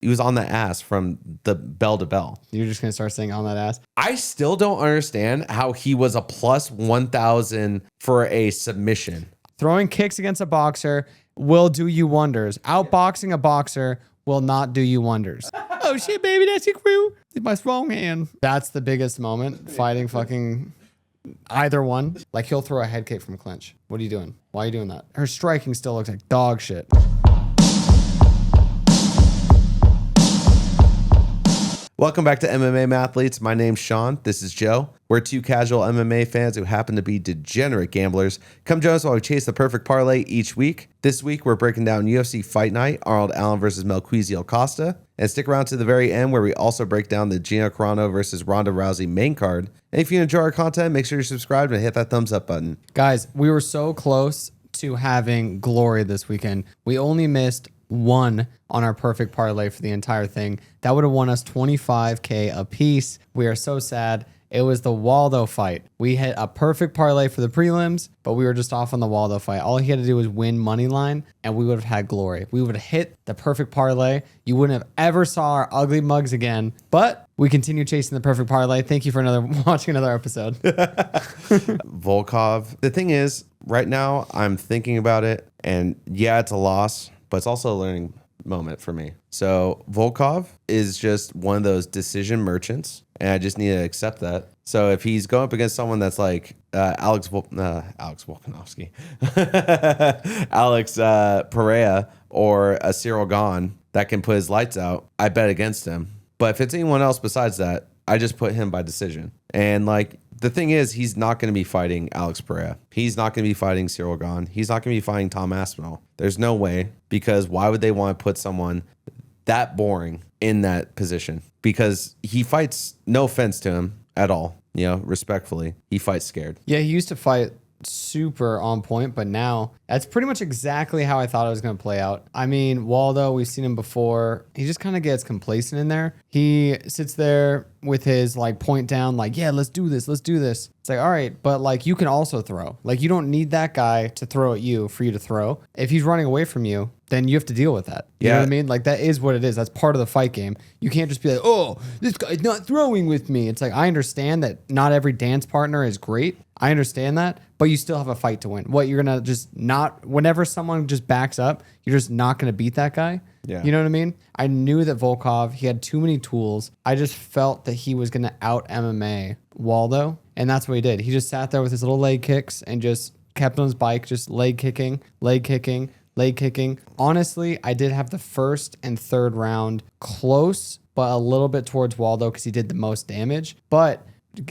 He was on the ass from the bell to bell. You're just going to start saying on that ass? I still don't understand how he was a plus 1,000 for a submission. Throwing kicks against a boxer will do you wonders. Outboxing a boxer will not do you wonders. Oh shit, baby, that's your crew. It's my strong hand. That's the biggest moment. Fighting fucking either one. Like, he'll throw a head kick from clinch. What are you doing? Why are you doing that? Her striking still looks like dog shit. Welcome back to MMA Mathletes. My name's Sean. This is Joe. We're two casual MMA fans who happen to be degenerate gamblers. Come join us while we chase the perfect parlay each week. This week, we're breaking down UFC Fight Night, Arnold Allen versus Melquizael Costa. And stick around to the very end where we also break down the Gina Carano versus Ronda Rousey main card. And if you enjoy our content, make sure you're subscribed and hit that thumbs up button. Guys, we were so close to having glory this weekend. We only missed one on our perfect parlay for the entire thing. That would have won us $25K a piece. We are so sad. It was the Waldo fight. We hit a perfect parlay for the prelims, but we were just off on the Waldo fight. All he had to do was win money line, and we would have had glory. We would have hit the perfect parlay. You wouldn't have ever saw our ugly mugs again, but we continue chasing the perfect parlay. Thank you for watching another episode. Volkov. The thing is, right now, I'm thinking about it, and yeah, it's a loss, but it's also a learning moment for me. So Volkov is just one of those decision merchants, and I just need to accept that. So if he's going up against someone that's like Alex Volkanovski, Alex Pereira, or a Cyril Gahn that can put his lights out, I bet against him. But if it's anyone else besides that, I just put him by decision. And like, the thing is, he's not going to be fighting Alex Pereira. He's not going to be fighting Cyril Gahn. He's not going to be fighting Tom Aspinall. There's no way, because why would they want to put someone that boring in that position? Because he fights, no offense to him at all, you know, respectfully, he fights scared. Yeah, he used to fight super on point, but now that's pretty much exactly how I thought it was going to play out. I mean, Waldo, we've seen him before. He just kind of gets complacent in there. He sits there with his like point down, like, yeah, let's do this. Let's do this. It's like, all right, but like, you can also throw. Like, you don't need that guy to throw at you for you to throw. If he's running away from you, then you have to deal with that. You know what I mean? Like, that is what it is. That's part of the fight game. You can't just be like, oh, this guy's not throwing with me. It's like, I understand that not every dance partner is great. I understand that, but you still have a fight to win. What, you're going to just not, whenever someone just backs up, you're just not going to beat that guy? Yeah. You know what I mean? I knew that Volkov, he had too many tools. I just felt that he was going to out MMA Waldo, and that's what he did. He just sat there with his little leg kicks and just kept on his bike, just leg kicking, leg kicking, leg kicking. Honestly, I did have the first and third round close, but a little bit towards Waldo because he did the most damage. But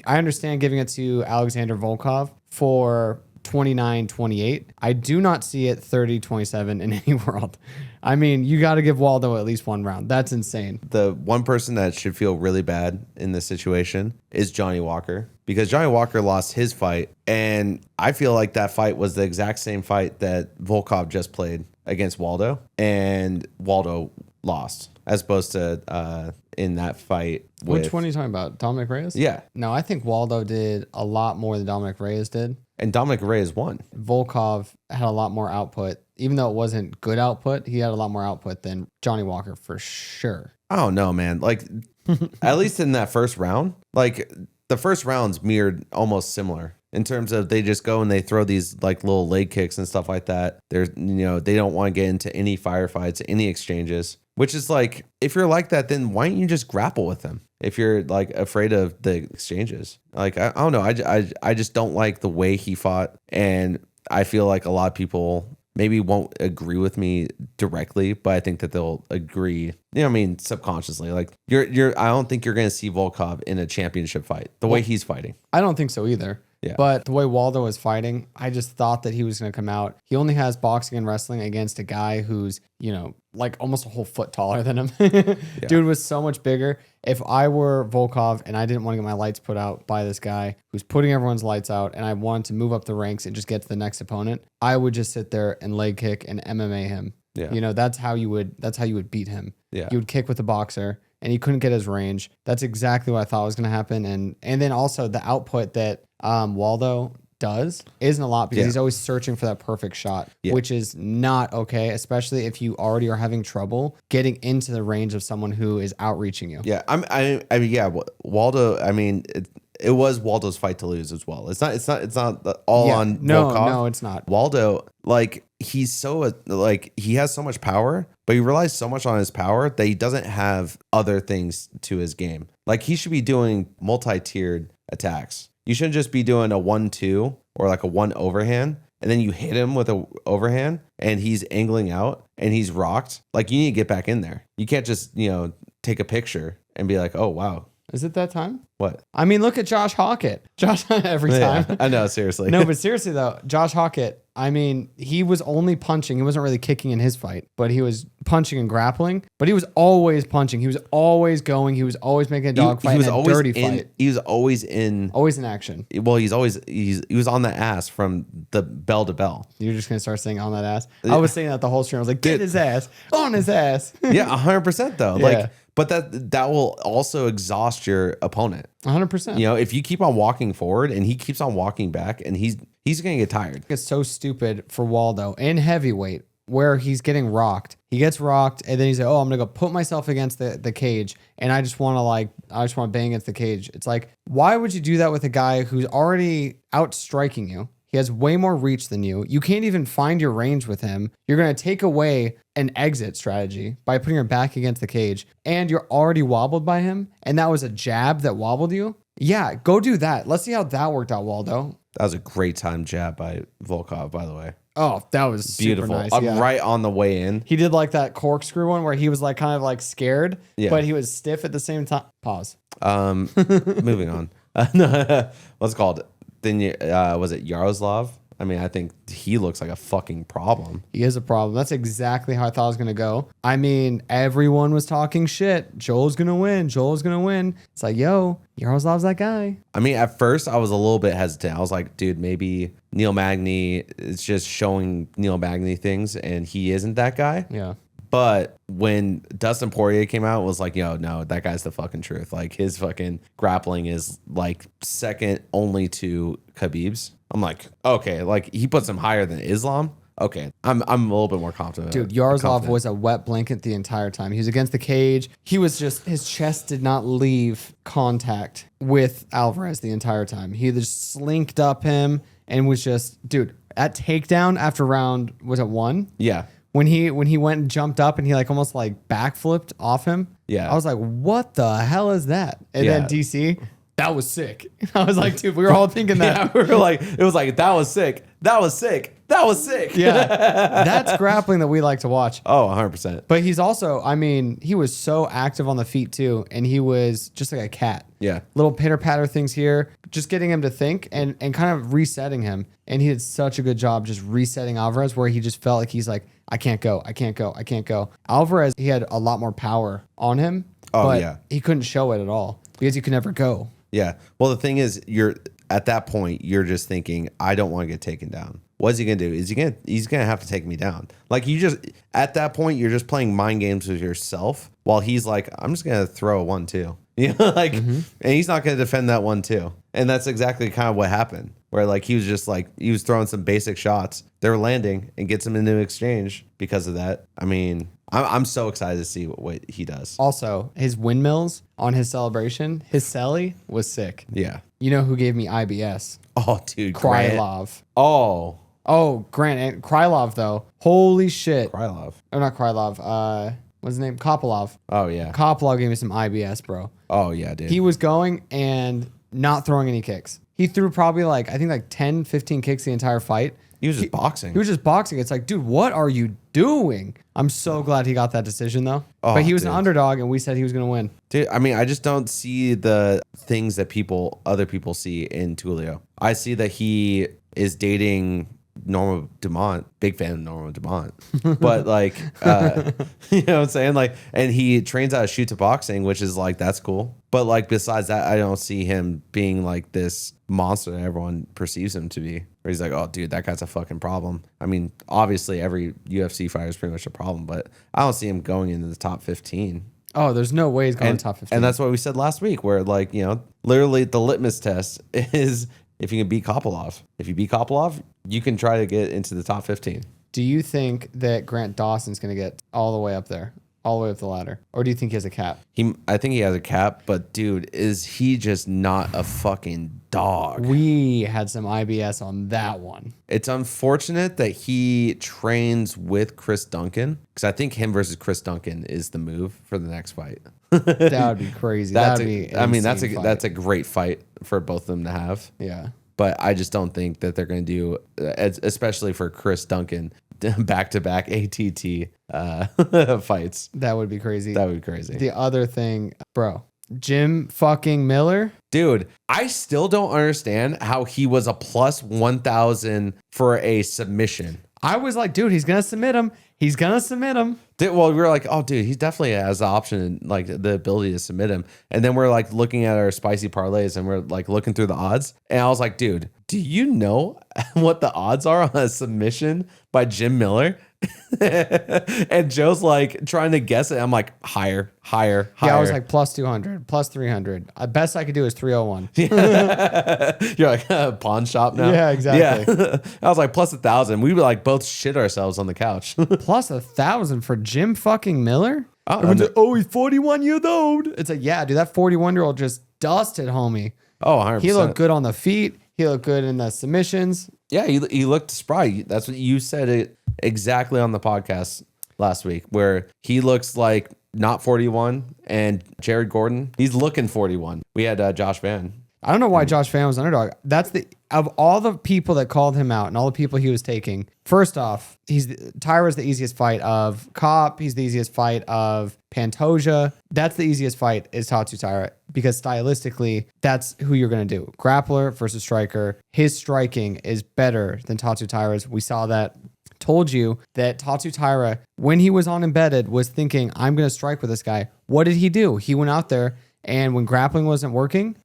I understand giving it to Alexander Volkov for 29-28. I do not see it 30-27 in any world. I mean, you got to give Waldo at least one round. That's insane. The one person that should feel really bad in this situation is Johnny Walker, because Johnny Walker lost his fight, and I feel like that fight was the exact same fight that Volkov just played against Waldo, and Waldo lost, as opposed to in that fight. Which one are you talking about? Dominic Reyes? Yeah. No, I think Waldo did a lot more than Dominic Reyes did. And Dominic Reyes won. Volkov had a lot more output. Even though it wasn't good output, he had a lot more output than Johnny Walker for sure. I don't know, man. Like, at least in that first round, like the first round's mirrored almost similar in terms of they just go and they throw these like little leg kicks and stuff like that. There's, you know, they don't want to get into any firefights, any exchanges, which is like, if you're like that, then why don't you just grapple with them? If you're like afraid of the exchanges, like, I don't know. I just don't like the way he fought. And I feel like a lot of people maybe won't agree with me directly, but I think that they'll agree, you know what I mean, subconsciously. Like, I don't think you're going to see Volkov in a championship fight the way he's fighting. I don't think so either. Yeah. But the way Waldo was fighting, I just thought that he was going to come out. He only has boxing and wrestling against a guy who's, you know, like almost a whole foot taller than him. Dude was so much bigger. If I were Volkov and I didn't want to get my lights put out by this guy who's putting everyone's lights out, and I wanted to move up the ranks and just get to the next opponent, I would just sit there and leg kick and MMA him. Yeah. You know, that's how you would beat him. Yeah. You would kick with the boxer, and he couldn't get his range. That's exactly what I thought was going to happen. And then also the output that Waldo does isn't a lot because Yeah. he's always searching for that perfect shot, Yeah. which is not okay, especially if you already are having trouble getting into the range of someone who is outreaching you. Yeah, I mean, yeah, Waldo. I mean, it was Waldo's fight to lose as well. It's not all on Volkov. No, it's not. Waldo, like he's so like he has so much power, but he relies so much on his power that he doesn't have other things to his game. Like he should be doing multi-tiered attacks. You shouldn't just be doing a 1-2 or like a 1 overhand, and then you hit him with a overhand, and he's angling out and he's rocked. Like you need to get back in there. You can't just take a picture and be like, oh wow. Is it that time? What? I mean, look at Josh Hockett. Josh every time. Yeah, I know, seriously. No, but seriously though, Josh Hockett, I mean, he was only punching. He wasn't really kicking in his fight, but he was punching and grappling. But he was always punching. He was always going. He was always making a dog fight. He was always dirty fight. He was always in action. Well, he was on the ass from the bell to bell. You're just gonna start saying on that ass. I was saying that the whole stream. I was like, get his ass on his ass. Yeah, 100% though. Yeah. Like, but that will also exhaust your opponent. 100%. If you keep on walking forward and he keeps on walking back, and he's gonna get tired. It's so stupid for Waldo in heavyweight where he's getting rocked. He gets rocked, and then he's like, "Oh, I'm gonna go put myself against the cage, and I just want to bang against the cage." It's like, why would you do that with a guy who's already outstriking you? He has way more reach than you. You can't even find your range with him. You're going to take away an exit strategy by putting your back against the cage, and you're already wobbled by him, and that was a jab that wobbled you. Yeah, go do that. Let's see how that worked out, Waldo. That was a great time jab by Volkov, by the way. Oh, that was Beautiful. super nice. Yeah. Right on the way in. He did like that corkscrew one where he was like kind of like scared, but he was stiff at the same time. Pause. Moving on. What's it called? Then was it Yaroslav? I mean, I think he looks like a fucking problem. He is a problem. That's exactly how I thought it was going to go. I mean, everyone was talking shit. Joel's going to win. Joel's going to win. It's like, yo, Yaroslav's that guy. I mean, at first I was a little bit hesitant. I was like, dude, maybe Neil Magny is just showing Neil Magny things and he isn't that guy. Yeah. But when Dustin Poirier came out, it was like, yo, no, that guy's the fucking truth. Like his fucking grappling is like second only to Khabib's. I'm like, okay, like he puts him higher than Islam. Okay, I'm a little bit more confident. Dude, Yaroslav was a wet blanket the entire time. He was against the cage. He was just, his chest did not leave contact with Alvarez the entire time. He just slinked up him and was just, dude, that takedown after round, was it 1? Yeah. When he went and jumped up and he like almost like backflipped off him. Yeah. I was like, what the hell is that? And Yeah. then DC, that was sick. I was like, dude, we were all thinking that. Yeah, we were like, it was like, that was sick. That was sick. That was sick. Yeah. That's grappling that we like to watch. Oh, 100%. But he's also, I mean, he was so active on the feet too. And he was just like a cat. Yeah. Little pitter patter things here, just getting him to think and kind of resetting him. And he did such a good job just resetting Alvarez where he just felt like he's like, I can't go. I can't go. I can't go. Alvarez, he had a lot more power on him. Oh, but yeah. he couldn't show it at all because he could never go. Yeah. Well, the thing is, you're at that point, you're just thinking, I don't want to get taken down. What's he gonna do? He's gonna have to take me down. Like you just at that point, you're just playing mind games with yourself while he's like, I'm just gonna throw a 1-2. You know, like, and he's not gonna defend that 1-2. And that's exactly kind of what happened. Where like he was just like he was throwing some basic shots. They were landing and gets him into exchange because of that. I mean, I'm so excited to see what he does. Also, his windmills on his celebration, his celly was sick. Yeah. You know who gave me IBS? Oh, dude. Grant. Krylov. Oh, Grant and Krylov though. Holy shit. Krylov. Oh, not Krylov. What's his name? Kopolov. Oh, yeah. Kopolov gave me some IBS, bro. Oh, yeah, dude. He was going and not throwing any kicks. He threw probably like 10, 15 kicks the entire fight. He was just boxing. He was just boxing. It's like, dude, what are you doing? I'm so glad he got that decision though. Oh, but he was an dude. underdog and we said he was going to win. Dude, I mean, I just don't see the things that other people see in Tulio. I see that he is dating Norma Dumont. Big fan of Norma Dumont. But like, you know what I'm saying? Like, and he trains out of shoot to boxing, which is like, that's cool. But like, besides that, I don't see him being like this monster that everyone perceives him to be. Where he's like, oh, dude, that guy's a fucking problem. I mean, obviously every UFC fighter is pretty much a problem, but I don't see him going into the top 15. Oh, there's no way he's going And, top 15. and that's what we said last week, where like, you know, literally the litmus test is if you can beat Kopylov. If you beat Kopylov, you can try to get into the top 15. Do you think that Grant Dawson's going to get all the way up there, all the way up the ladder? Or do you think he has a cap? I think he has a cap, but dude, is he just not a fucking dog? We had some IBS on that one. It's unfortunate that he trains with Chris Duncan, because I think him versus Chris Duncan is the move for the next fight. That would be crazy. That's a great fight for both of them to have. Yeah. But I just don't think that they're going to do, especially for Chris Duncan, back-to-back ATT fights. That would be crazy. That would be crazy. The other thing, bro, Jim fucking Miller. Dude, I still don't understand how he was a plus 1,000 for a submission. I was like, dude, he's going to submit him. He's going to submit him. Well, we were like, oh, dude, he definitely has the option, like the ability to submit him. And then we're like looking at our spicy parlays and we're like looking through the odds. And I was like, dude, do you know what the odds are on a submission by Jim Miller? And Joe's like trying to guess it. I'm like, higher. Yeah, I was like plus 200, plus 300. Best I could do is 301. You're like a pawn shop now? Yeah, exactly. Yeah. I was like plus 1,000. We would like both shit ourselves on the couch. Plus 1,000 for Jim fucking Miller? Everyone's like, oh, he's 41 years old. It's like, yeah, dude, that 41-year-old just dusted, homie. Oh, 100%. He looked good on the feet. He looked good in the submissions. Yeah, he looked spry. That's what you said it exactly on the podcast last week, where he looks like not 41, and Jared Gordon, he's looking 41. We had Josh Van. I don't know why Josh Van was underdog. Of all the people that called him out and all the people he was taking, first off, Taira's the easiest fight of Cop. He's the easiest fight of Pantoja. That's the easiest fight is Taturo Taira, because stylistically, that's who you're going to do. Grappler versus striker. His striking is better than Taturo Taira's. We saw that. Told you that Taturo Taira, when he was on embedded, was thinking, I'm going to strike with this guy. What did he do? He went out there, and when grappling wasn't working,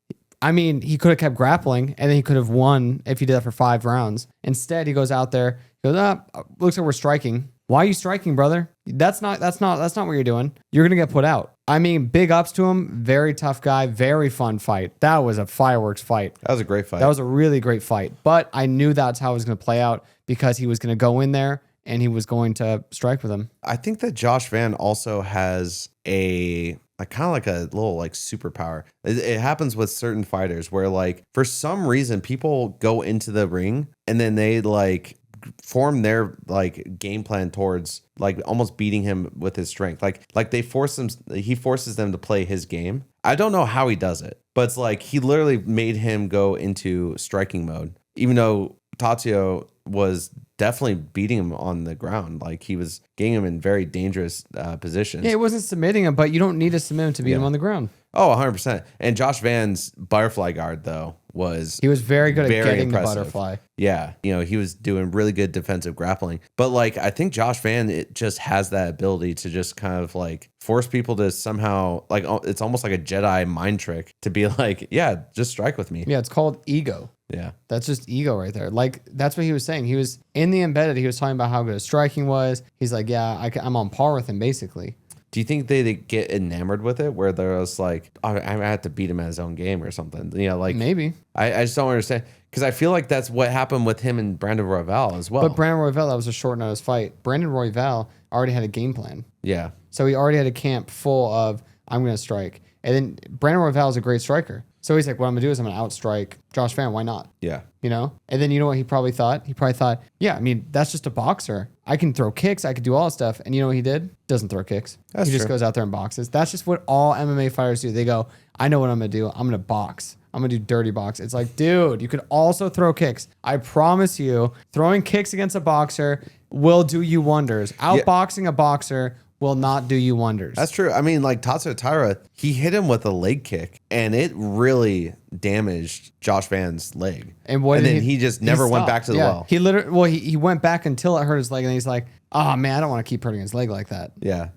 I mean, he could have kept grappling, and then he could have won if he did that for 5 rounds. Instead, he goes out there, goes up, looks like we're striking. Why are you striking, brother? That's not what you're doing. You're gonna get put out. I mean, big ups to him. Very tough guy. Very fun fight. That was a fireworks fight. That was a great fight. That was a really great fight. But I knew that's how it was gonna play out, because he was gonna go in there and he was going to strike with him. I think that Josh Van also has a kind of like a little like superpower. It happens with certain fighters where like for some reason people go into the ring and then they like form their like game plan towards like almost beating him with his strength. Like he forces them to play his game. I don't know how he does it, but it's like he literally made him go into striking mode, even though Taturo was definitely beating him on the ground. Like he was getting him in very dangerous positions. Yeah, he wasn't submitting him, but you don't need to submit him to beat him on the ground. Oh, 100%. And Josh Van's butterfly guard, though, he was very good at getting impressive. the butterfly. Yeah. He was doing really good defensive grappling. But like, I think Josh Van, it just has that ability to just kind of like force people to somehow, like, it's almost like a Jedi mind trick to be like, yeah, just strike with me. Yeah, it's called ego. Yeah. That's just ego right there. Like, that's what he was saying. He was in the embedded. He was talking about how good his striking was. He's like, yeah, I'm on par with him, basically. Do you think they get enamored with it where they're just like, oh, I have to beat him at his own game or something? Like maybe. I just don't understand, because I feel like that's what happened with him and Brandon Royval as well. But Brandon Royval, that was a short notice fight. Brandon Royval already had a game plan. Yeah. So he already had a camp full of, I'm going to strike. And then Brandon Royval is a great striker. So he's like, what I'm going to do is I'm going to outstrike Josh Van. Why not? Yeah. And then you know what he probably thought? He probably thought, yeah, I mean, that's just a boxer. I can throw kicks. I could do all this stuff. And you know what he did? Doesn't throw kicks. That's he just true. goes out there and boxes. That's just what all MMA fighters do. They go, I know what I'm going to do. I'm going to box. I'm going to do dirty box. It's like, dude, you could also throw kicks. I promise you, throwing kicks against a boxer will do you wonders. Outboxing a boxer will not do you wonders. That's true. I mean, like Taturo Taira, he hit him with a leg kick, and it really damaged Josh Van's leg. And then he just never went back to the well. He literally, he went back until it hurt his leg, and he's like, oh man, I don't want to keep hurting his leg like that. Yeah,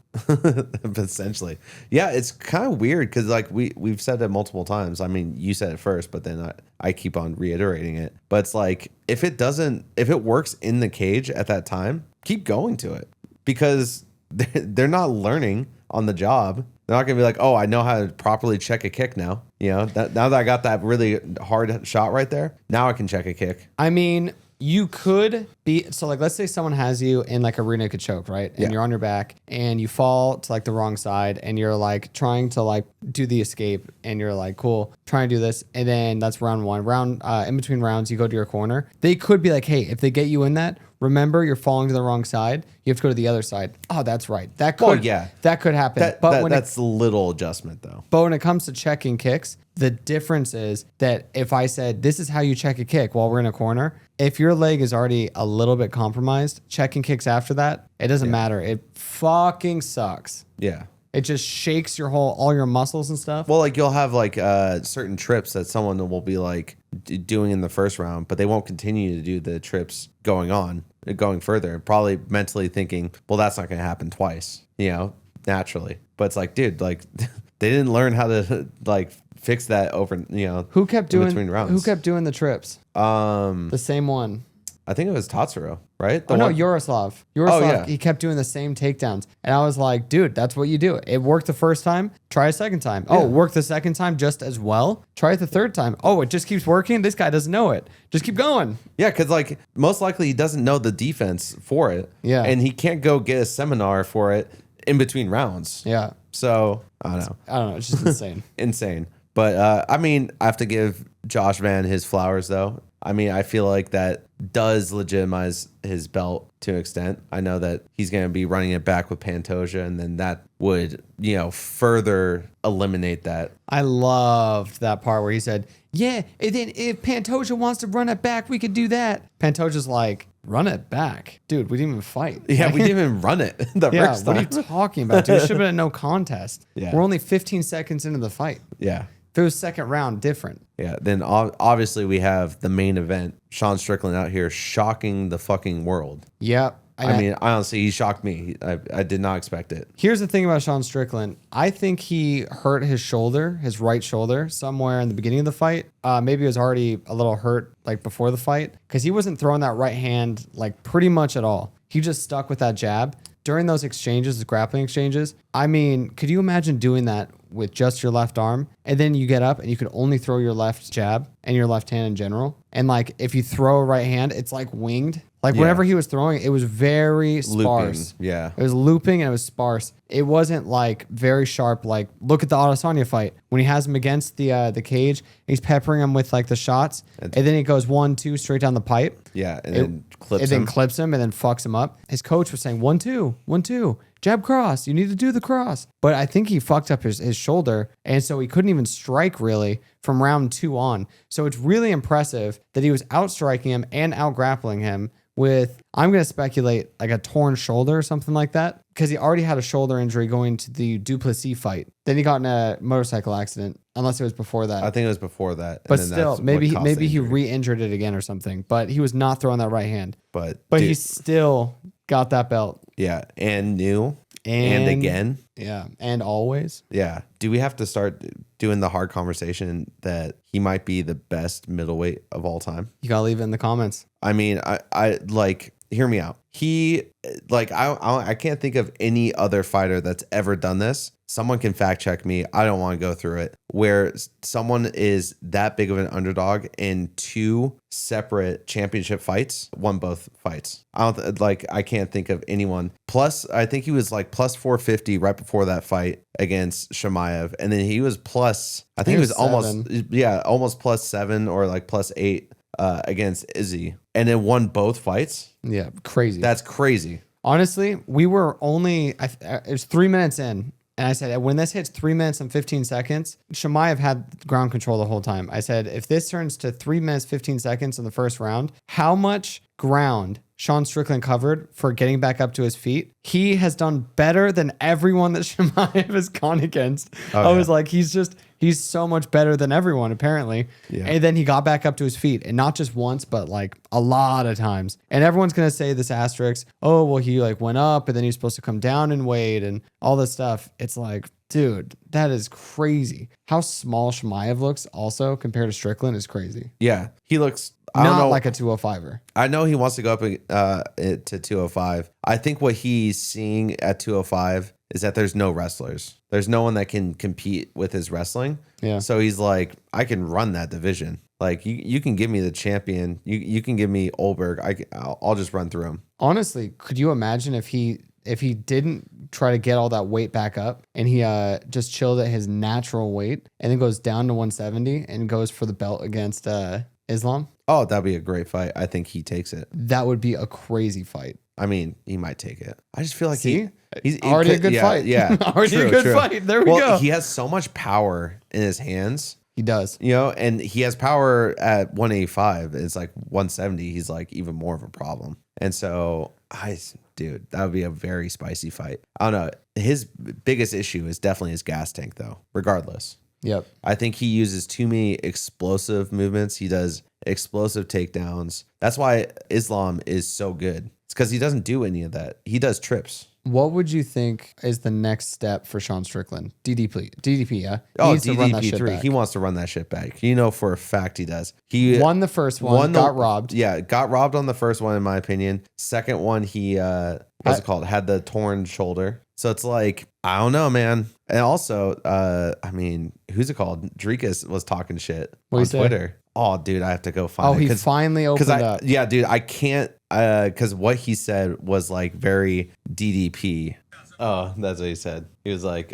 essentially. Yeah, it's kind of weird because like we've said it multiple times. I mean, you said it first, but then I keep on reiterating it. But it's like if it works in the cage at that time, keep going to it, because they're not learning on the job. They're not going to be like, oh, I know how to properly check a kick now. You know, now that I got that really hard shot right there, now I can check a kick. I mean, you could be, so like, let's say someone has you in like a rear naked choke, right? And you're on your back and you fall to like the wrong side and you're like trying to like do the escape and you're like, cool, try and do this. And then that's round one. In between rounds, you go to your corner. They could be like, hey, if they get you in that, remember you're falling to the wrong side. You have to go to the other side. Oh, that's right. That could, that could happen. That's a little adjustment though. But when it comes to checking kicks, the difference is that if I said, this is how you check a kick while we're in a corner, if your leg is already a little bit compromised, checking kicks after that, it doesn't matter. It fucking sucks. Yeah. It just shakes all your muscles and stuff. Well, like you'll have like certain trips that someone will be like doing in the first round, but they won't continue to do the trips going further, probably mentally thinking, well, that's not going to happen twice, you know, naturally. But it's like, dude, like they didn't learn how to like fix that over, you know, who kept doing between rounds. Who kept doing the trips? The same one. I think it was Taturo, right? Yaroslav. He kept doing the same takedowns. And I was like, dude, that's what you do. It worked the first time. Try a second time. Yeah. Oh, worked the second time just as well. Try it the third time. Oh, it just keeps working. This guy doesn't know it. Just keep going. Yeah, because like most likely he doesn't know the defense for it. Yeah. And he can't go get a seminar for it in between rounds. Yeah. So I don't know. It's just insane. Insane. But I mean, I have to give Josh Van his flowers though. I mean, I feel like that does legitimize his belt to an extent. I know that he's going to be running it back with Pantoja, and then that would, you know, further eliminate that. I loved that part where he said, yeah, and then if Pantoja wants to run it back, we could do that. Pantoja's like, run it back? Dude, we didn't even fight. Yeah, we didn't even run it the first time. What are you talking about, dude? It should have been a no contest. Yeah. We're only 15 seconds into the fight. Yeah. If it was second round, different. Yeah, then obviously we have the main event. Sean Strickland out here shocking the fucking world. Yep. I mean, honestly, he shocked me. I did not expect it. Here's the thing about Sean Strickland. I think he hurt his shoulder, his right shoulder, somewhere in the beginning of the fight. Maybe it was already a little hurt like before the fight because he wasn't throwing that right hand like pretty much at all. He just stuck with that jab. During those exchanges, the grappling exchanges, I mean, could you imagine doing that with just your left arm? And then you get up and you could only throw your left jab and your left hand in general. And like, if you throw a right hand, it's like winged. Like whenever he was throwing, it was very sparse. Looping. Yeah. It was looping and it was sparse. It wasn't like very sharp. Like look at the Adesanya fight when he has him against the cage. He's peppering him with like the shots, and then he goes 1-2 straight down the pipe. Yeah, and then clips him and then fucks him up. His coach was saying 1-2, 1-2. Jab cross. You need to do the cross. But I think he fucked up his shoulder. And so he couldn't even strike really from round 2 on. So it's really impressive that he was outstriking him and out grappling him with, I'm going to speculate, like a torn shoulder or something like that. Because he already had a shoulder injury going to the Duplessis fight. Then he got in a motorcycle accident, unless it was before that. I think it was before that. But still, maybe he re-injured it again or something. But he was not throwing that right hand. But he still got that belt. Yeah, and new. And again. Yeah, and always. Yeah. Do we have to start doing the hard conversation that he might be the best middleweight of all time? You gotta leave it in the comments. I mean, I like, hear me out. He, like, I can't think of any other fighter that's ever done this. Someone can fact check me. I don't want to go through it. Where someone is that big of an underdog in 2 separate championship fights, won both fights. I can't think of anyone. Plus, I think he was like plus 450 right before that fight against Chimaev, and then he was plus. I think he was almost plus 7 or like plus 8 against Izzy, and then won both fights. Yeah, crazy. That's crazy. Honestly, we were only it was 3 minutes in. And I said, when this hits 3 minutes and 15 seconds, Chimaev had ground control the whole time. I said, if this turns to 3 minutes, 15 seconds in the first round, how much ground Sean Strickland covered for getting back up to his feet? He has done better than everyone that Chimaev has gone against. I was like, he's so much better than everyone, apparently. Yeah. And then he got back up to his feet, and not just once, but like a lot of times. And everyone's going to say this asterisk, oh, well, he like went up and then he was supposed to come down in weight and all this stuff. It's like, dude, that is crazy. How small Chimaev looks also compared to Strickland is crazy. Yeah. He looks not like a 205er. I know he wants to go up to 205. I think what he's seeing at 205 is that there's no wrestlers. There's no one that can compete with his wrestling. Yeah. So he's like, I can run that division. Like you can give me the champion. You can give me Olberg. I'll just run through him. Honestly, could you imagine if he didn't try to get all that weight back up and he just chilled at his natural weight and then goes down to 170 and goes for the belt against Islam? Oh, that'd be a great fight. I think he takes it. That would be a crazy fight. I mean, he might take it. I just feel like he's already a good fight. Yeah, already a good fight. There we go. He has so much power in his hands. He does. You know, and he has power at 185. It's like 170. He's like even more of a problem. And so, dude, that would be a very spicy fight. I don't know. His biggest issue is definitely his gas tank, though, regardless. Yep. I think he uses too many explosive movements. He does explosive takedowns. That's why Islam is so good. It's because he doesn't do any of that. He does trips. What would you think is the next step for Sean Strickland? DDP, yeah? Oh, DDP3. He wants to run that shit back. You know for a fact he does. He won the first one, got robbed. Yeah, got robbed on the first one, in my opinion. Second one, he, what's it called? Had the torn shoulder. So it's like, I don't know, man. And also, I mean, who's it called? Drikas was talking shit on Twitter. Oh, dude, I have to go find it. Oh, he finally opened up. Yeah, dude, I can't, because what he said was like very DDP. Oh, that's what he said. He was like,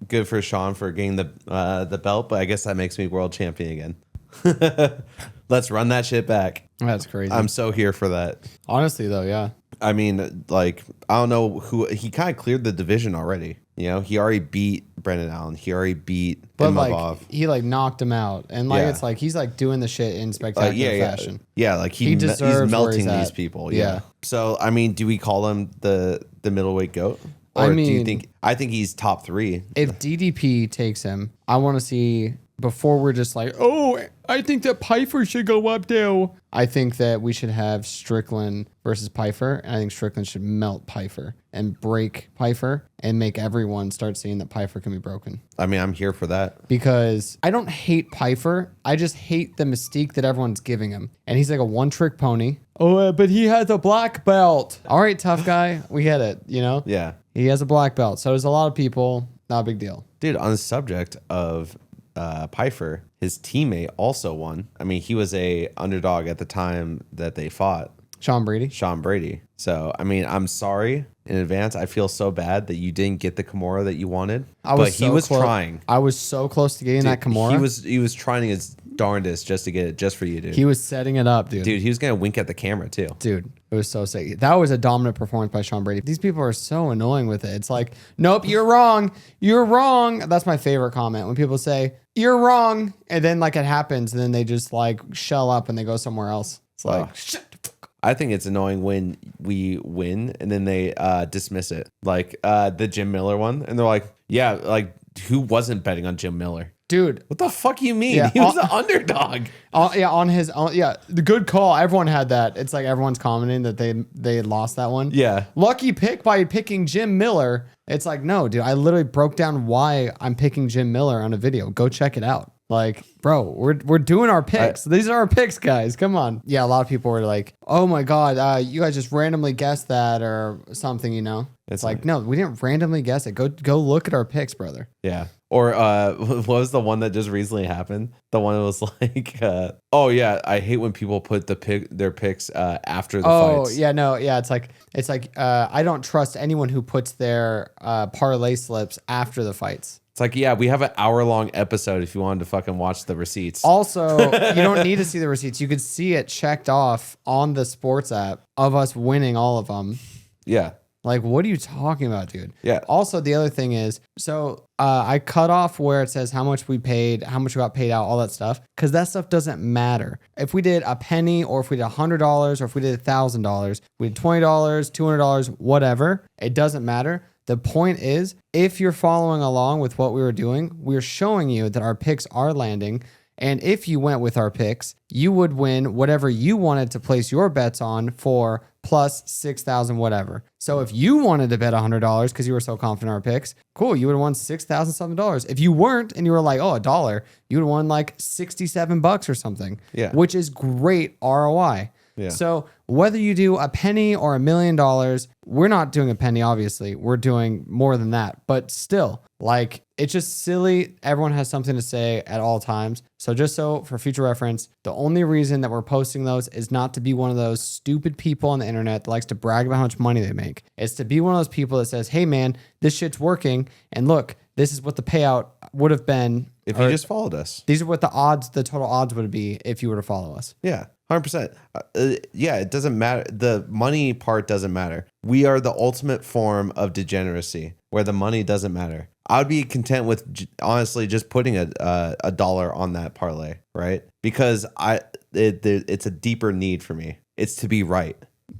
good for Sean for getting the belt, but I guess that makes me world champion again. Let's run that shit back. That's crazy. I'm so here for that. Honestly, though, yeah. I mean, like, I don't know who, he kind of cleared the division already. You know, he already beat Brendan Allen. He already beat Imavov. Like, he like knocked him out. And like, it's like, he's like doing the shit in spectacular fashion. Yeah, like he's melting these people. Yeah. So, I mean, do we call him the middleweight GOAT? Or do you think, I think he's top 3. If DDP takes him, I want to see, before we're just like, oh, I think that Pyfer should go up too. I think that we should have Strickland versus Pyfer, and I think Strickland should melt Pyfer and break Pyfer and make everyone start seeing that Pyfer can be broken. I mean, I'm here for that. Because I don't hate Pyfer. I just hate the mystique that everyone's giving him. And he's like a one-trick pony. Oh, but he has a black belt. All right, tough guy. We get it, you know? Yeah. He has a black belt. So there's a lot of people. Not a big deal. Dude, on the subject of Pyfer, his teammate also won. I mean, he was a underdog at the time that they fought. Sean Brady. So, I mean, I'm sorry in advance. I feel so bad that you didn't get the Kimura that you wanted. He was trying. I was so close to getting that Kimura. He was trying his darndest just to get it just for you, dude. He was setting it up, dude. Dude, he was going to wink at the camera, too. Dude, it was so sick. That was a dominant performance by Sean Brady. These people are so annoying with it. It's like, nope, you're wrong. You're wrong. That's my favorite comment when people say, you're wrong. And then like it happens and then they just like shell up and they go somewhere else. It's like, shit. I think it's annoying when we win and then they dismiss it. Like the Jim Miller one. And they're like, yeah, like who wasn't betting on Jim Miller? Dude, what the fuck you mean? He was an underdog. On his own. Yeah, the good call. Everyone had that. It's like everyone's commenting that they lost that one. Yeah. Lucky pick by picking Jim Miller. It's like, no, dude, I literally broke down why I'm picking Jim Miller on a video. Go check it out. Like, bro, we're doing our picks. These are our picks, guys. Come on. Yeah, a lot of people were like, oh my God, you guys just randomly guessed that or something, you know? It's like, no, we didn't randomly guess it. Go look at our picks, brother. Yeah. Or what was the one that just recently happened? The one that was like, oh yeah, I hate when people put their picks after the fights. Oh yeah, no, yeah, it's like I don't trust anyone who puts their parlay slips after the fights. It's like, yeah, we have an hour-long episode if you wanted to fucking watch the receipts. Also, you don't need to see the receipts. You could see it checked off on the sports app of us winning all of them. Yeah. Like, what are you talking about, dude? Yeah. Also, the other thing is, so I cut off where it says how much we paid, how much we got paid out, all that stuff, because that stuff doesn't matter. If we did a penny or if we did $100 or if we did $1,000, we did $20, $200, whatever, it doesn't matter. The point is, if you're following along with what we were doing, we're showing you that our picks are landing. And if you went with our picks, you would win whatever you wanted to place your bets on for plus 6,000 whatever. So if you wanted to bet $100 because you were so confident in our picks, cool, you would have won $6,000 something. If you weren't and you were like, oh, $1, you would have won like $67 or something. Yeah. Which is great ROI. Yeah. So whether you do a penny or $1 million, we're not doing a penny, obviously. We're doing more than that. But still, like, it's just silly. Everyone has something to say at all times. So just so for future reference, the only reason that we're posting those is not to be one of those stupid people on the internet that likes to brag about how much money they make. It's to be one of those people that says, hey man, this shit's working. And look, this is what the payout would have been. If you just followed us. These are what the total odds would be if you were to follow us. Yeah. 100%. Yeah, it doesn't matter. The money part doesn't matter. We are the ultimate form of degeneracy where the money doesn't matter. I would be content with honestly just putting a dollar on that parlay, right? Because it's a deeper need for me. It's to be right.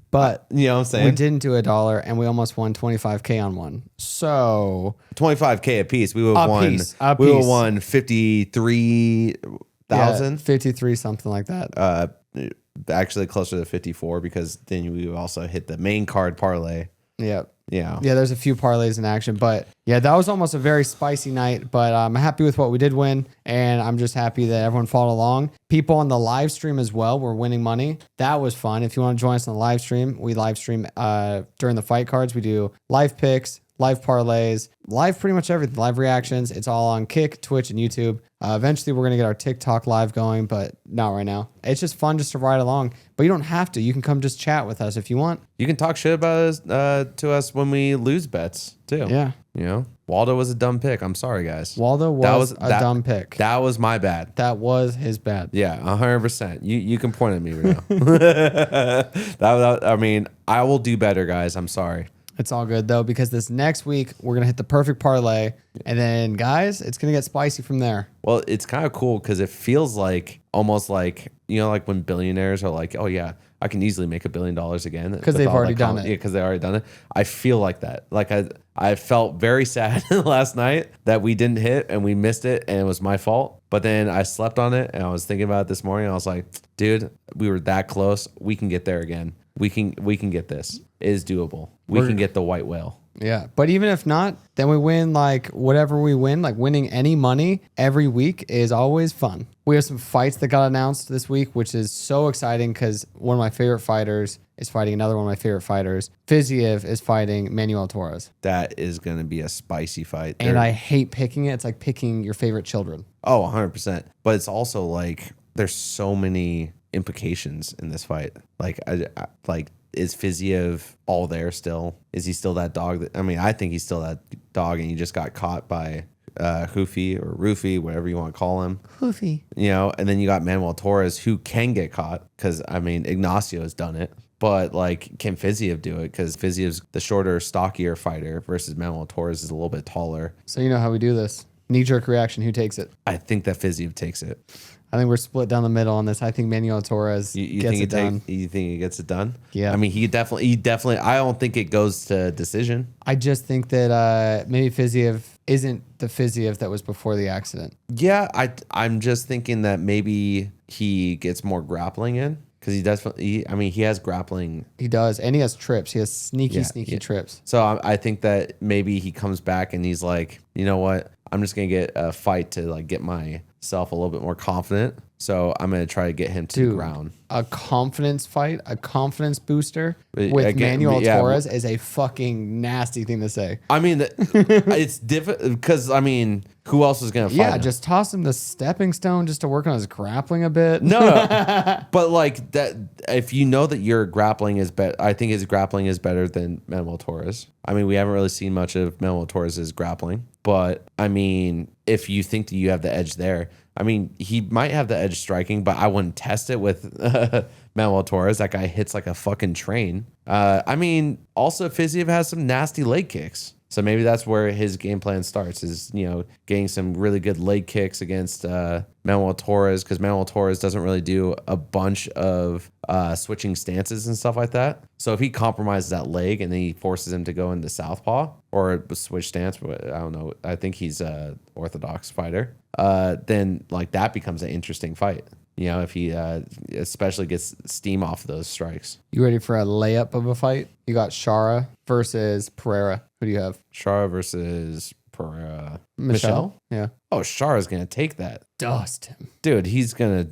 But you know what I'm saying? We didn't do $1 and we almost won $25K on one. So $25K a piece. We would have won. We would have won 53,000. 53, something like that. Actually closer to 54 because then we also hit the main card parlay. Yep. Yeah. Yeah, there's a few parlays in action, but yeah, that was almost a very spicy night, but I'm happy with what we did win, and I'm just happy that everyone followed along. People on the live stream as well were winning money. That was fun. If you want to join us on the live stream, we live stream during the fight cards. We do live picks, live parlays, live pretty much everything, live reactions. It's all on Kick, Twitch, and YouTube. Eventually, we're going to get our TikTok live going, but not right now. It's just fun just to ride along, but you don't have to. You can come just chat with us if you want. You can talk shit about us to us when we lose bets, too. Yeah. You know, Waldo was a dumb pick. I'm sorry, guys. Waldo was a dumb pick. That was my bad. That was his bad. Yeah, 100%. You can point at me right now. I mean, I will do better, guys. I'm sorry. It's all good, though, because this next week, we're going to hit the perfect parlay. And then, guys, it's going to get spicy from there. Well, it's kind of cool because it feels like almost like, you know, like when billionaires are like, oh, yeah, I can easily make $1 billion again. Because they've already done it. Yeah, because they've already done it. I feel like that. Like I felt very sad last night that we didn't hit and we missed it and it was my fault. But then I slept on it and I was thinking about it this morning. I was like, dude, we were that close. We can get there again. We can get this. It is doable. We can get the white whale. Yeah. But even if not, then we win like whatever we win. Like winning any money every week is always fun. We have some fights that got announced this week, which is so exciting because one of my favorite fighters is fighting another one of my favorite fighters. Fiziev is fighting Manuel Torres. That is going to be a spicy fight. And I hate picking it. It's like picking your favorite children. Oh, 100%. But it's also like there's so many implications in this fight. Like, is Fiziev all there still? Is he still that dog? I think he's still that dog, and he just got caught by Hoofy or Roofy, whatever you want to call him. Hoofy. You know, and then you got Manuel Torres, who can get caught because Ignacio has done it. But like, can Fiziev do it? Because Fiziev's the shorter, stockier fighter versus Manuel Torres is a little bit taller. So you know how we do this. Knee-jerk reaction. Who takes it? I think that Fiziev takes it. I think we're split down the middle on this. I think Manuel Torres gets it done. You think he gets it done? Yeah. He definitely. I don't think it goes to decision. I just think that maybe Fiziev isn't the Fiziev that was before the accident. Yeah, I'm just thinking that maybe he gets more grappling in because he definitely. He has grappling. He does, and he has trips. He has sneaky trips. So I think that maybe he comes back and he's like, you know what? I'm just gonna get a fight to like get myself a little bit more confident. So I'm gonna try to get him to the ground. A confidence fight, a confidence booster with Manuel Torres is a fucking nasty thing to say. It's different because who else is gonna fight? Yeah, him? just toss him the stepping stone just to work on his grappling a bit. No. But like that, if you know that your grappling is better, I think his grappling is better than Manuel Torres. We haven't really seen much of Manuel Torres' grappling, but if you think that you have the edge there. He might have the edge striking, but I wouldn't test it with Manuel Torres. That guy hits like a fucking train. Also Fiziev has some nasty leg kicks. So maybe that's where his game plan starts is, getting some really good leg kicks against Manuel Torres because Manuel Torres doesn't really do a bunch of switching stances and stuff like that. So if he compromises that leg and then he forces him to go into southpaw or switch stance, I don't know. I think he's an orthodox fighter. Then like that becomes an interesting fight. If he especially gets steam off those strikes. You ready for a layup of a fight? You got Shara versus Pereira. Who do you have? Shara versus Pereira. Michelle? Yeah. Oh, Chara's gonna take that. Dust him. Dude, he's gonna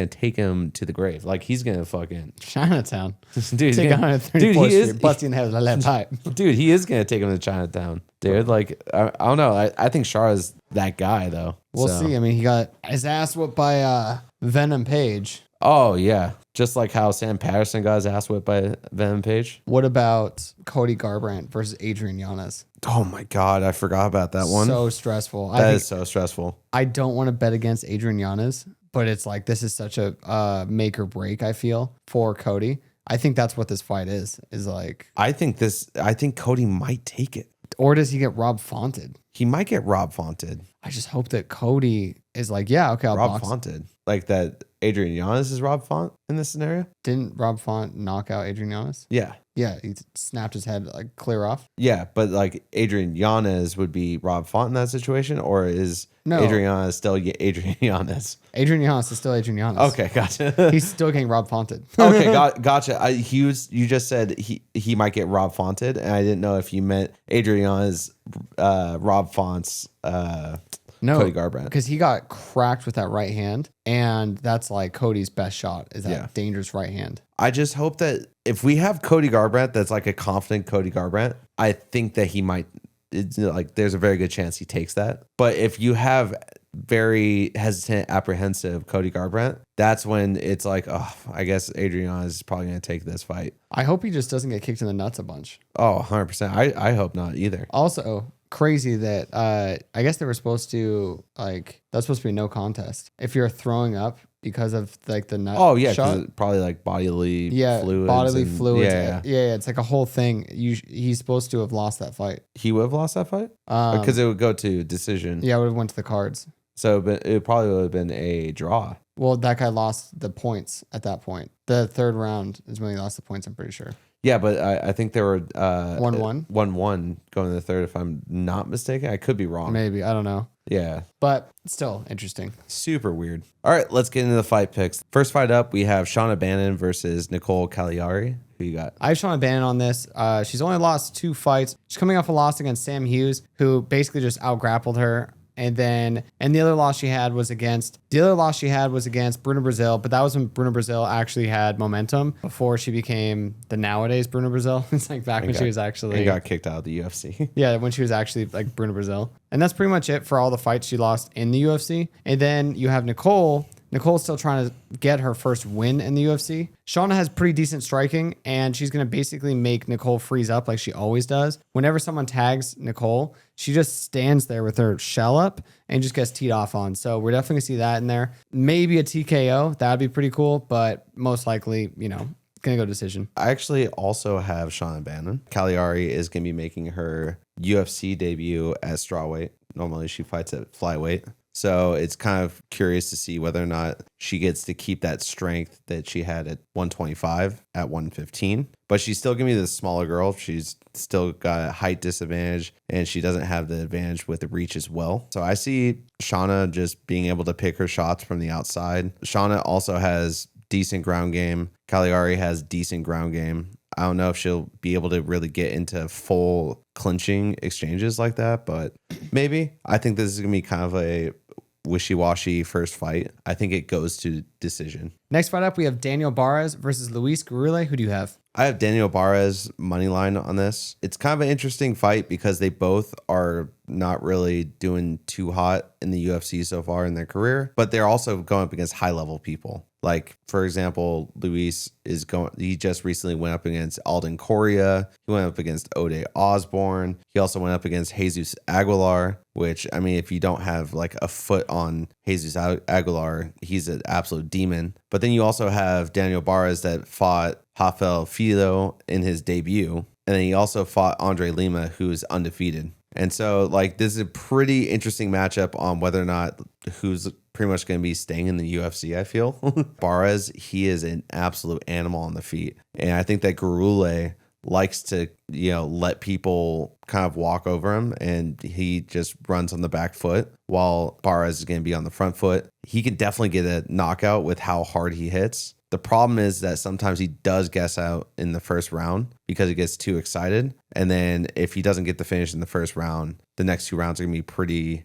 take him to the grave. Like he's gonna fucking Chinatown. dude. Take 134th Street, busting heads with a lead pipe. Dude, he is gonna take him to Chinatown. Dude, like I don't know. I think Chara's that guy though. We'll see. I mean, he got his ass whipped by Venom Page. Oh yeah, just like how Sam Patterson got his ass whipped by Venom Page. What about Cody Garbrandt versus Adrian Yanez? Oh my God, I forgot about that one. So stressful. That is so stressful. I don't want to bet against Adrian Yanez, but it's like this is such a make or break, I feel, for Cody. I think that's what this fight is like. I think Cody might take it. Or does he get Rob Fonted? He might get Rob Fonted. I just hope that Cody is like, yeah, okay, I'll Rob box. Fonted. Like that Adrian Yanez is Rob Font in this scenario? Didn't Rob Font knock out Adrian Yanez? Yeah. Yeah, he snapped his head like clear off. Yeah, but like Adrian Yanez would be Rob Font in that situation, or is Adrian Yanez still Adrian Yanez? Adrian Yanez is still Adrian Yanez. Okay, gotcha. He's still getting Rob Fonted. Okay, gotcha. You just said he might get Rob Fonted, and I didn't know if you meant Adrian Yanez, Rob Font's Cody Garbrandt, because he got cracked with that right hand, and that's like Cody's best shot is that dangerous right hand. I just hope that if we have Cody Garbrandt, that's like a confident Cody Garbrandt, I think that he might. It's like there's a very good chance he takes that. But if you have very hesitant, apprehensive Cody Garbrandt, that's when it's like, oh, I guess Adrian is probably going to take this fight. I hope he just doesn't get kicked in the nuts a bunch. Oh, 100%. I hope not either. Also, crazy that I guess they were supposed to that's supposed to be no contest. If you're throwing up because of like the nut. Oh yeah, shot, it's probably like bodily fluids. Yeah. It's like a whole thing. He's supposed to have lost that fight. He would have lost that fight because it would go to decision. Yeah, it would have went to the cards. So it probably would have been a draw. Well, that guy lost the points at that point. The third round is when he lost the points, I'm pretty sure. Yeah, but I think there were 1-1 going to the third, if I'm not mistaken. I could be wrong. Maybe. I don't know. Yeah. But still interesting. Super weird. All right, let's get into the fight picks. First fight up, we have Shauna Bannon versus Nicolle Caliari. Who you got? I have Shauna Bannon on this. She's only lost 2 fights. She's coming off a loss against Sam Hughes, who basically just out-grappled her. And the other loss she had was against Bruno Brazil, but that was when Bruno Brazil actually had momentum before she became the nowadays Bruno Brazil. It's like back when she was actually... He got kicked out of the UFC. Yeah, when she was actually like Bruno Brazil. And that's pretty much it for all the fights she lost in the UFC. And then you have Nicolle. Nicolle's still trying to get her first win in the UFC. Shauna has pretty decent striking, and she's going to basically make Nicolle freeze up like she always does. Whenever someone tags Nicolle, she just stands there with her shell up and just gets teed off on. So we're definitely going to see that in there. Maybe a TKO. That would be pretty cool, but most likely, going to go decision. I actually also have Shauna Bannon. Caliari is going to be making her UFC debut at strawweight. Normally she fights at flyweight. So it's kind of curious to see whether or not she gets to keep that strength that she had at 125 at 115. But she's still going to be the smaller girl. She's still got a height disadvantage, and she doesn't have the advantage with the reach as well. So I see Shauna just being able to pick her shots from the outside. Shauna also has decent ground game. Caliari has decent ground game. I don't know if she'll be able to really get into full clinching exchanges like that, but maybe. I think this is going to be kind of a wishy-washy first fight. I think it goes to decision. Next fight up, we have Daniel Barez versus Luis Gurule. Who do you have? I have Daniel Barez money line on this. It's kind of an interesting fight because they both are not really doing too hot in the UFC so far in their career, but they're also going up against high-level people. Like, for example, Luis he just recently went up against Alden Correa. He went up against Ode Osborne. He also went up against Jesus Aguilar, which, I mean, if you don't have like a foot on Jesus Aguilar, he's an absolute demon. But then you also have Daniel Barez that fought Rafael Filo in his debut. And then he also fought Andre Lima, who's undefeated. And so, like, this is a pretty interesting matchup on whether or not who's pretty much going to be staying in the UFC, I feel. Barez, he is an absolute animal on the feet. And I think that Gurule likes to, let people kind of walk over him, and he just runs on the back foot while Barez is going to be on the front foot. He can definitely get a knockout with how hard he hits. The problem is that sometimes he does guess out in the first round because he gets too excited. And then if he doesn't get the finish in the first round, the next 2 rounds are going to be pretty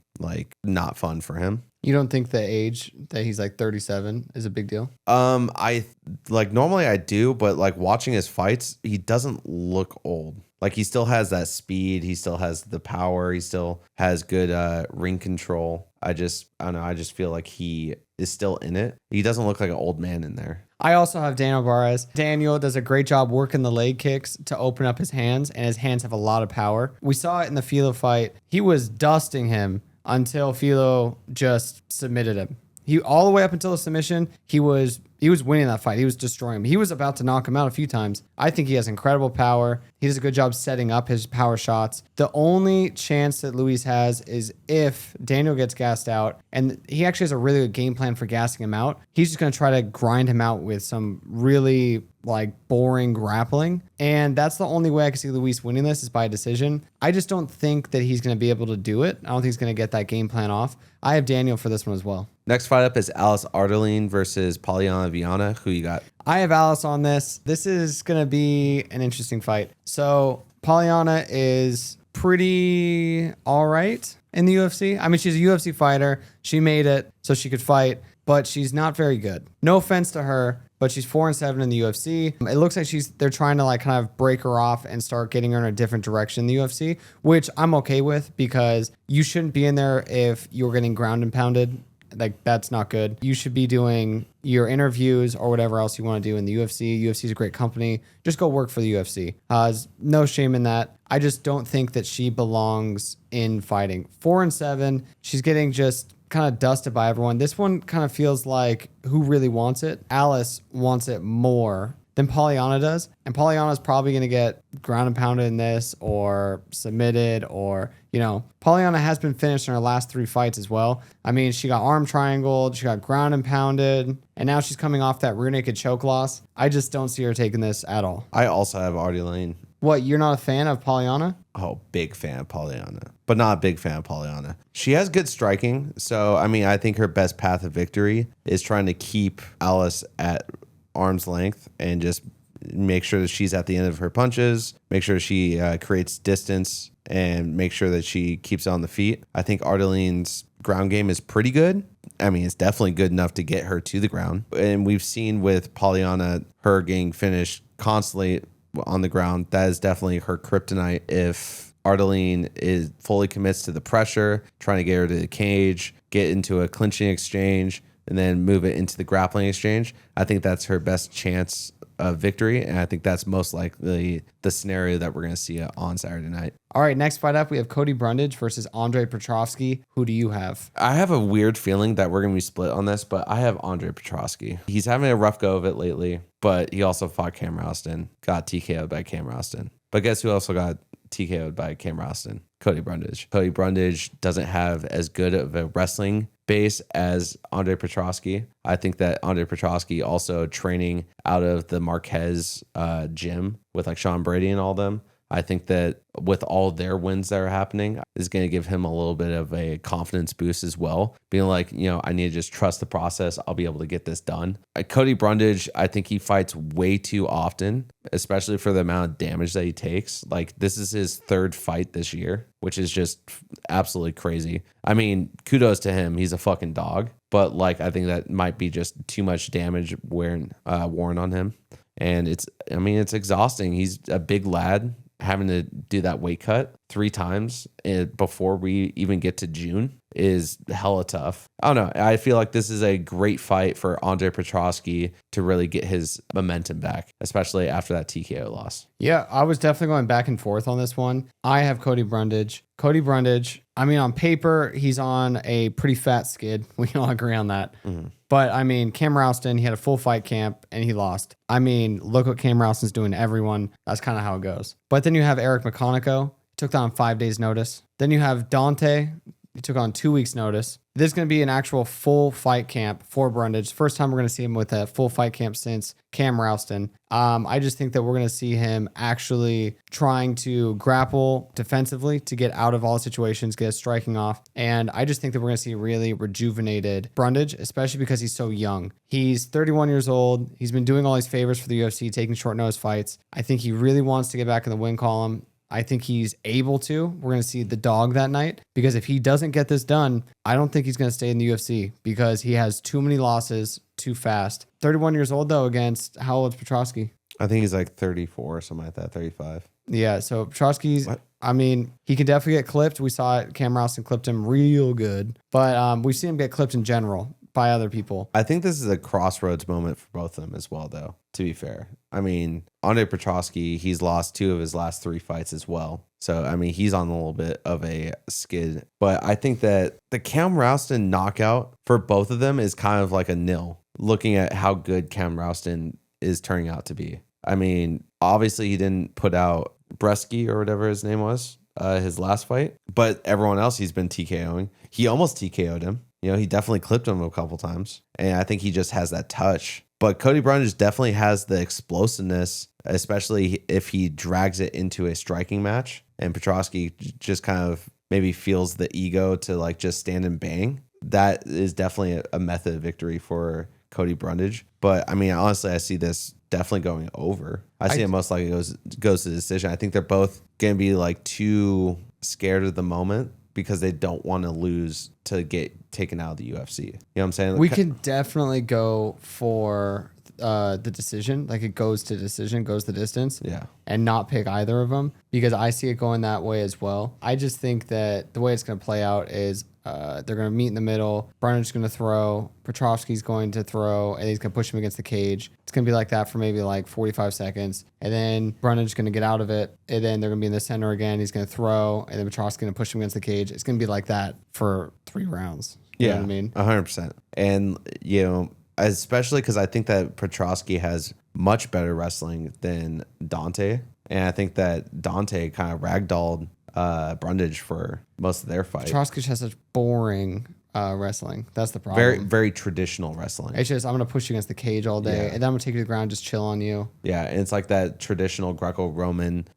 not fun for him. You don't think the age that he's like 37 is a big deal? I normally I do, but watching his fights, he doesn't look old. He still has that speed. He still has the power. He still has good ring control. I don't know. I just feel like he is still in it. He doesn't look like an old man in there. I also have Daniel Barez. Daniel does a great job working the leg kicks to open up his hands, and his hands have a lot of power. We saw it in the Filo fight. He was dusting him until Filo just submitted him. He all the way up until the submission, he was winning that fight. He was destroying him. He was about to knock him out a few times. I think he has incredible power. He does a good job setting up his power shots. The only chance that Luis has is if Daniel gets gassed out, and he actually has a really good game plan for gassing him out. He's just going to try to grind him out with some really boring grappling. And that's the only way I can see Luis winning this is by decision. I just don't think that he's going to be able to do it. I don't think he's going to get that game plan off. I have Daniel for this one as well. Next fight up is Alice Ardelean versus Polyana Viana. Who you got? I have Alice on this. This is going to be an interesting fight. So Polyana is pretty all right in the UFC. I mean, she's a UFC fighter. She made it so she could fight, but she's not very good. No offense to her, but she's 4-7 in the UFC. It looks like they're trying to kind of break her off and start getting her in a different direction in the UFC, which I'm okay with because you shouldn't be in there if you're getting ground and pounded. That's not good. You should be doing your interviews or whatever else you want to do in the UFC. UFC is a great company. Just go work for the UFC. There's no shame in that. I just don't think that she belongs in fighting. 4-7. She's getting just kind of dusted by everyone. This one kind of feels like who really wants it? Alice wants it more than Polyana does. And Polyana's probably going to get ground and pounded in this or submitted or, Polyana has been finished in her last 3 fights as well. I mean, she got arm triangled, she got ground and pounded, and now she's coming off that rear naked choke loss. I just don't see her taking this at all. I also have Ardelean. What, you're not a fan of Polyana? Oh, big fan of Polyana, but not a big fan of Polyana. She has good striking. So, I think her best path of victory is trying to keep Alice at arm's length and just make sure that she's at the end of her punches, make sure she creates distance, and make sure that she keeps it on the feet. I think Ardelean's ground game is pretty good. It's definitely good enough to get her to the ground. And we've seen with Polyana, her getting finished constantly on the ground. That is definitely her kryptonite. If Ardelean fully commits to the pressure, trying to get her to the cage, get into a clinching exchange, and then move it into the grappling exchange, I think that's her best chance of victory. And I think that's most likely the scenario that we're going to see on Saturday night. All right, next fight up, we have Cody Brundage versus Andre Petroski. Who do you have? I have a weird feeling that we're going to be split on this, but I have Andre Petroski. He's having a rough go of it lately, but he also fought Cam Roston, got TKO'd by Cam Roston. But guess who also got TKO'd by Cam Roston? Cody Brundage. Cody Brundage doesn't have as good of a wrestling base as Andre Petroski. I think that Andre Petroski also training out of the Marquez gym with Sean Brady and all them. I think that with all their wins that are happening is going to give him a little bit of a confidence boost as well. Being I need to just trust the process. I'll be able to get this done. Cody Brundage, I think he fights way too often, especially for the amount of damage that he takes. This is his 3rd fight this year, which is just absolutely crazy. Kudos to him. He's a fucking dog. But I think that might be just too much damage worn on him. And it's exhausting. He's a big lad. Having to do that weight cut 3 times before we even get to June is hella tough. I don't know. I feel like this is a great fight for Andre Petroski to really get his momentum back, especially after that TKO loss. Yeah, I was definitely going back and forth on this one. I have Cody Brundage. Cody Brundage, on paper, he's on a pretty fat skid. We can all agree on that. Mm-hmm. But, Cam Ralston, he had a full fight camp and he lost. Look what Cam Ralston's doing to everyone. That's kind of how it goes. But then you have Eric McConaughey, took that on 5 days' notice. Then you have Dante He took on 2 weeks notice. This is going to be an actual full fight camp for Brundage. First time we're going to see him with a full fight camp since Cam Rouston. I just think that we're going to see him actually trying to grapple defensively to get out of all situations, get striking off. And I just think that we're going to see a really rejuvenated Brundage, especially because he's so young. He's 31 years old. He's been doing all these favors for the UFC, taking short notice fights. I think he really wants to get back in the win column. I think he's able to. We're going to see the dog that night, because if he doesn't get this done, I don't think he's going to stay in the UFC because he has too many losses too fast. 31 years old, though, against how old is Petroski? I think he's like 34 or something like that, 35. Yeah, so Petroski's, I mean, he can definitely get clipped. We saw it. Cam Rouston clipped him real good, but we've seen him get clipped in general by other people. I think this is a crossroads moment for both of them as well, though, to be fair. I mean, Andre Petroski, he's lost 2 of his last 3 fights as well. So, I mean, he's on a little bit of a skid. But I think that the Cam Rouston knockout for both of them is kind of like a nil, looking at how good Cam Rouston is turning out to be. I mean, obviously he didn't put out Bresky or whatever his name was, his last fight. But everyone else he's been TKOing. He almost TKO'd him. You know, he definitely clipped him a couple times. And I think he just has that touch. But Cody Brundage definitely has the explosiveness, especially if he drags it into a striking match. And Petroski just kind of maybe feels the ego to like just stand and bang. That is definitely a method of victory for Cody Brundage. But I mean, honestly, I see this definitely going over. I see it most likely goes to decision. I think they're both going to be like too scared of the moment because they don't want to lose to get taken out of the UFC. You know what I'm saying? We can definitely go for the decision. Like it goes to decision, goes the distance. Yeah. And not pick either of them because I see it going that way as well. I just think that the way it's going to play out is they're going to meet in the middle. Brundage's going to throw. Petroski's going to throw, and he's going to push him against the cage. It's going to be like that for maybe like 45 seconds. And then Brundage's going to get out of it. And then they're going to be in the center again. He's going to throw, and then Petroski's going to push him against the cage. It's going to be like that for 3 rounds. You know what I mean? 100%. And, you know, especially because I think that Petroski has much better wrestling than Dante. And I think that Dante kind of ragdolled Brundage for most of their fight. Petroski has such boring wrestling. That's the problem. Very, very traditional wrestling. It's just, I'm going to push you against the cage all day, and then I'm going to take you to the ground, just chill on you. Yeah, and it's like that traditional Greco-Roman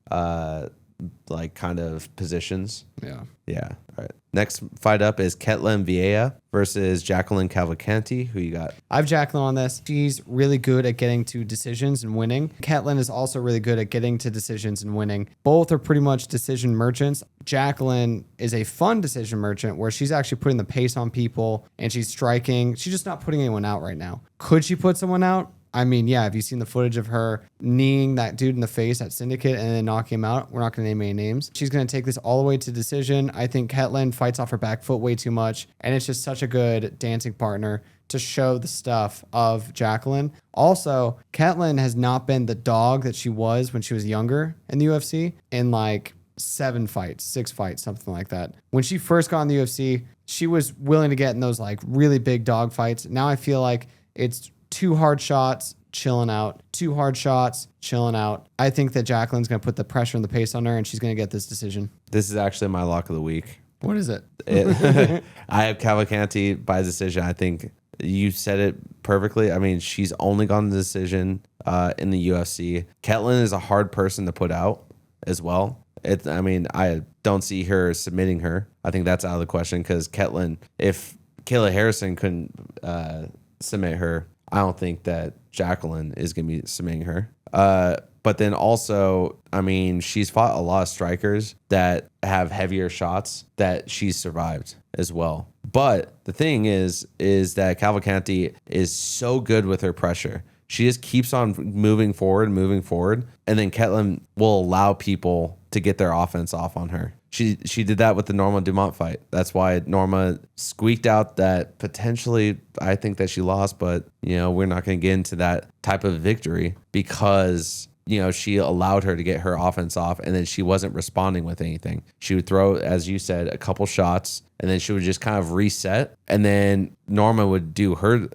like kind of positions. Yeah. Yeah. All right. Next fight up is Ketlen Vieira versus Jacqueline Cavalcanti. Who you got? I have Jacqueline on this. She's really good at getting to decisions and winning. Ketlen is also really good at getting to decisions and winning. Both are pretty much decision merchants. Jacqueline is a fun decision merchant where she's actually putting the pace on people and she's striking. She's just not putting anyone out right now. Could she put someone out? I mean, yeah, have you seen the footage of her kneeing that dude in the face at Syndicate and then knocking him out? We're not going to name any names. She's going to take this all the way to decision. I think Ketlen fights off her back foot way too much, and it's just such a good dancing partner to show the stuff of Jacqueline. Also, Ketlen has not been the dog that she was when she was younger in the UFC in like 7 fights, 6 fights, something like that. When she first got in the UFC, she was willing to get in those like really big dog fights. Now I feel like it's 2 hard shots, chilling out. 2 hard shots, chilling out. I think that Jacqueline's going to put the pressure and the pace on her, and she's going to get this decision. This is actually my lock of the week. What is it? I have Cavalcanti by decision. I think you said it perfectly. I mean, she's only gone to decision in the UFC. Ketlen is a hard person to put out as well. I don't see her submitting her. I think that's out of the question because Ketlen, if Kayla Harrison couldn't submit her, I don't think that Jacqueline is going to be submitting her. But then also, I mean, she's fought a lot of strikers that have heavier shots that she's survived as well. But the thing is that Cavalcanti is so good with her pressure. She just keeps on moving forward. And then Ketlen will allow people to get their offense off on her. She did that with the Norma Dumont fight. That's why Norma squeaked out that potentially I think that she lost, but we're not going to get into that type of victory because she allowed her to get her offense off and then she wasn't responding with anything. She would throw, as you said, a couple shots and then she would just kind of reset and then Norma would do her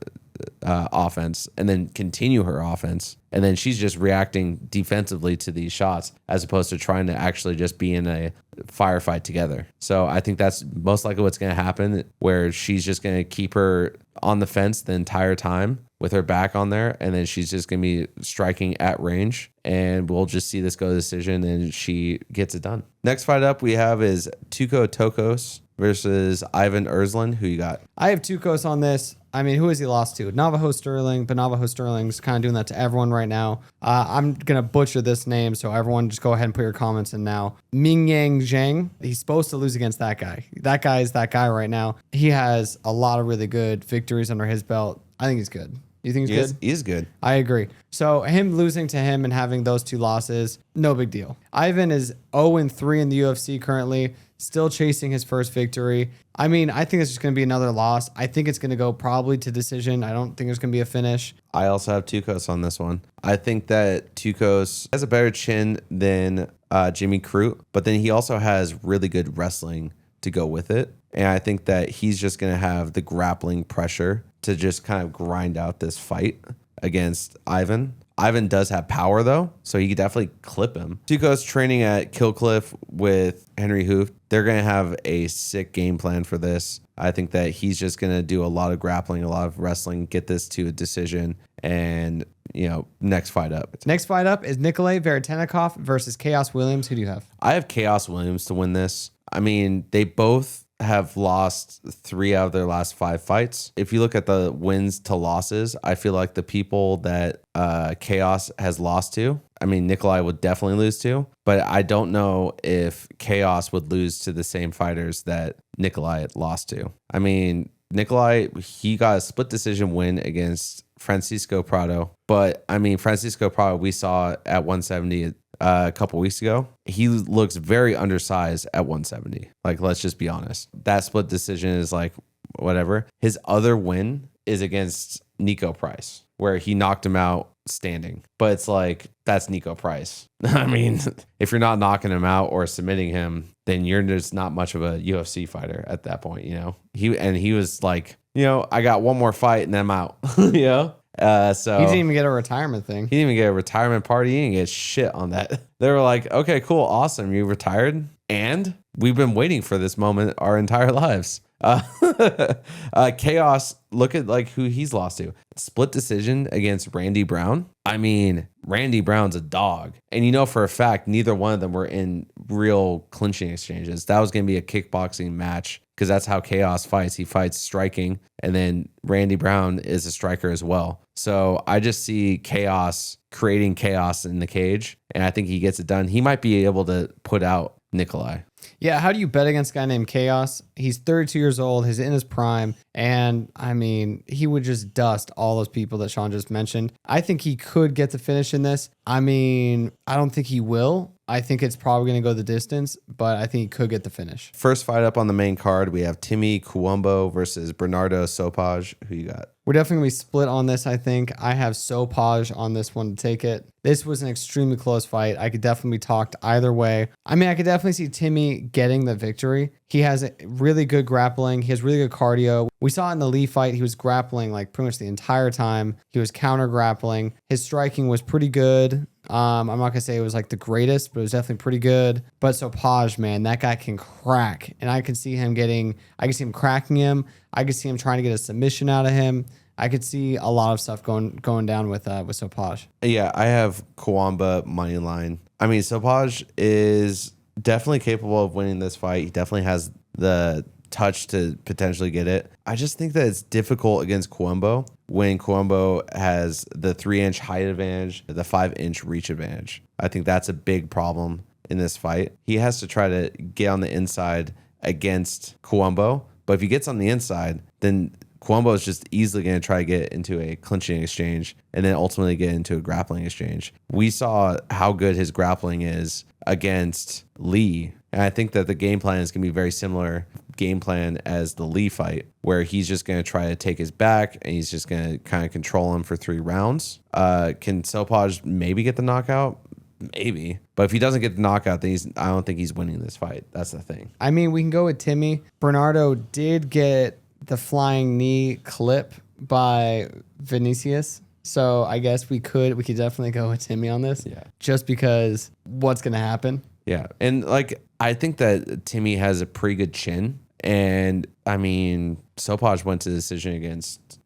offense and then continue her offense. And then she's just reacting defensively to these shots as opposed to trying to actually just be in a firefight together. So I think that's most likely what's going to happen, where she's just going to keep her on the fence the entire time with her back on there. And then she's just going to be striking at range. And we'll just see this go to decision and she gets it done. Next fight up we have is Tuco Tokkos versus Ivan Ersland. Who you got? I have Tukos on this. I mean, who has he lost to? Navajo Sterling, but Navajo Sterling's kind of doing that to everyone right now. I'm going to butcher this name, so everyone just go ahead and put your comments in now. Mingyang Zhang, he's supposed to lose against that guy. That guy is that guy right now. He has a lot of really good victories under his belt. I think he's good. You think he's good? He is good. I agree. So him losing to him and having those two losses, no big deal. Ivan is 0-3 in the UFC currently, still chasing his first victory. I mean, I think it's just going to be another loss. I think it's going to go probably to decision. I don't think there's going to be a finish. I also have Tukos on this one. I think that Tukos has a better chin than Jimmy Crute, but then he also has really good wrestling to go with it. And I think that he's just going to have the grappling pressure to just kind of grind out this fight against Ivan. Ivan does have power, though, so he could definitely clip him. Tuco's training at Killcliff with Henry Hooft. They're going to have a sick game plan for this. I think that he's just going to do a lot of grappling, a lot of wrestling, get this to a decision, and, next fight up. Next fight up is Nikolay Veretennikov versus Khaos Williams. Who do you have? I have Khaos Williams to win this. I mean, they both have lost 3 out of their last 5 fights. If you look at the wins to losses, I feel like the people that Khaos has lost to, I mean, Nikolay would definitely lose to, but I don't know if Khaos would lose to the same fighters that Nikolay lost to. I mean, Nikolay, he got a split decision win against Francisco Prado, but I mean, Francisco Prado we saw at 170 a couple weeks ago. He looks very undersized at 170. Like, let's just be honest. That split decision is like, whatever. His other win is against Nico Price, where he knocked him out standing. But it's like, that's Nico Price. I mean, if you're not knocking him out or submitting him, then you're just not much of a UFC fighter at that point, He was like, I got one more fight and then I'm out, So he didn't even get a retirement thing. He didn't even get a retirement party. He didn't get shit on that. They were like, okay, cool, awesome. You retired. And we've been waiting for this moment our entire lives. Khaos, look at like who he's lost to. Split decision against Randy Brown. I mean, Randy Brown's a dog. And for a fact, neither one of them were in real clinching exchanges. That was going to be a kickboxing match because that's how Khaos fights. He fights striking, and then Randy Brown is a striker as well. So I just see Khaos creating chaos in the cage, and I think he gets it done. He might be able to put out Nikolay. Yeah, how do you bet against a guy named Khaos? He's 32 years old. He's in his prime. And, I mean, he would just dust all those people that Sean just mentioned. I think he could get the finish in this. I mean, I don't think he will. I think it's probably going to go the distance, but I think he could get the finish. First fight up on the main card, we have Timmy Kuombo versus Bernardo Sopaj. Who you got? We're definitely going to be split on this, I think. I have Sopaj on this one to take it. This was an extremely close fight. I could definitely be talked either way. I mean, I could definitely see Timmy getting the victory. He has a really good grappling. He has really good cardio. We saw it in the Lee fight. He was grappling like pretty much the entire time. He was counter grappling. His striking was pretty good. I'm not going to say it was like the greatest, but it was definitely pretty good. But Sopaj, man, that guy can crack. And I can see him cracking him. I could see him trying to get a submission out of him. I could see a lot of stuff going down with Sopaj. Yeah, I have Kuomba money line. I mean, Sopaj is definitely capable of winning this fight. He definitely has the touch to potentially get it. I just think that it's difficult against Kuombo when Kuombo has the 3-inch height advantage, the 5-inch reach advantage. I think that's a big problem in this fight. He has to try to get on the inside against Kuombo, but if he gets on the inside, then Kuombo is just easily going to try to get into a clinching exchange and then ultimately get into a grappling exchange. We saw how good his grappling is against Lee. And I think that the game plan is going to be very similar game plan as the Lee fight, where he's just going to try to take his back and he's just going to kind of control him for 3 rounds. Can Sopaj maybe get the knockout? Maybe. But if he doesn't get the knockout, then I don't think he's winning this fight. That's the thing. I mean, we can go with Timmy. Bernardo did get the flying knee clip, by Vinicius. So I guess we could definitely go with Timmy on this. Yeah. Just because what's going to happen. Yeah. And like, I think that Timmy has a pretty good chin. And I mean, Sopaj went to decision against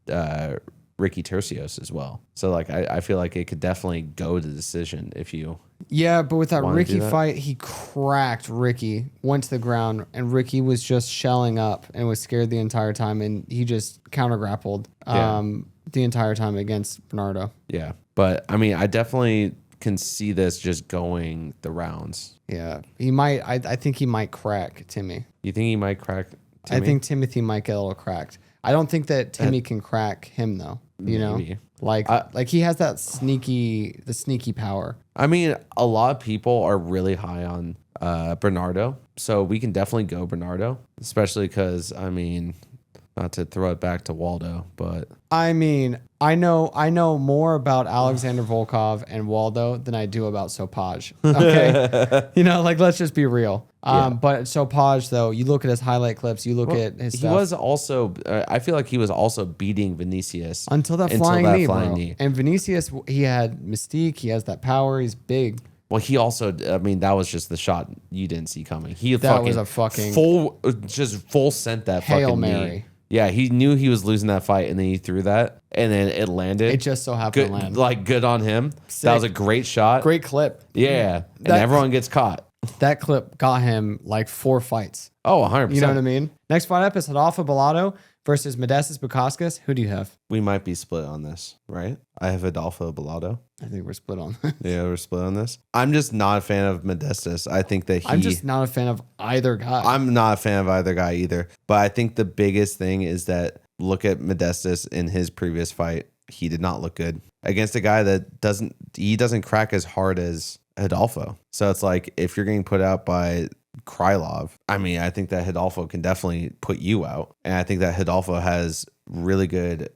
Ricky Tercios as well. So like, I feel like it could definitely go to decision if you. Yeah, but with that Ricky that? fight, he cracked Ricky, went to the ground, and Ricky was just shelling up and was scared the entire time. And he just counter grappled the entire time against Bernardo. Yeah. But I mean, I definitely can see this just going the rounds. Yeah, he might. I think he might crack Timmy. You think he might crack Timmy? I think Timothy might get a little cracked. I don't think that Timmy can crack him though. You know, like he has that sneaky power. I mean, a lot of people are really high on Bernardo, so we can definitely go Bernardo, especially because I mean, not to throw it back to Waldo, but I mean, I know more about Alexander Volkov and Waldo than I do about Sopaj. Okay, you know, like let's just be real. But Sopaj though, you look at his highlight clips, you look at his stuff. He was also, I feel like he was also beating Vinicius until that flying knee. And Vinicius, he had mystique, he has that power, he's big. Well, he also, I mean, that was just the shot you didn't see coming. That was a fucking full sent that Hail fucking Mary. knee. Yeah, he knew he was losing that fight, and then he threw that, and then it landed. It just so happened to land. Like, good on him. Sick. That was a great shot. Great clip. Yeah, and everyone gets caught. That clip got him like 4 fights. Oh, 100%. You know what I mean? Next fight up is Rodolfo Bellato versus Modestas Bukauskas. Who do you have? We might be split on this, right? I have Rodolfo Bellato. I think we're split on. Yeah, we're split on this. I'm just not a fan of Modestas. I think that I'm just not a fan of either guy. I'm not a fan of either guy either. But I think the biggest thing is that look at Modestas in his previous fight. He did not look good against a guy that doesn't crack as hard as Rodolfo. So it's like if you're getting put out by Krylov, I mean, I think that Rodolfo can definitely put you out. And I think that Rodolfo has really good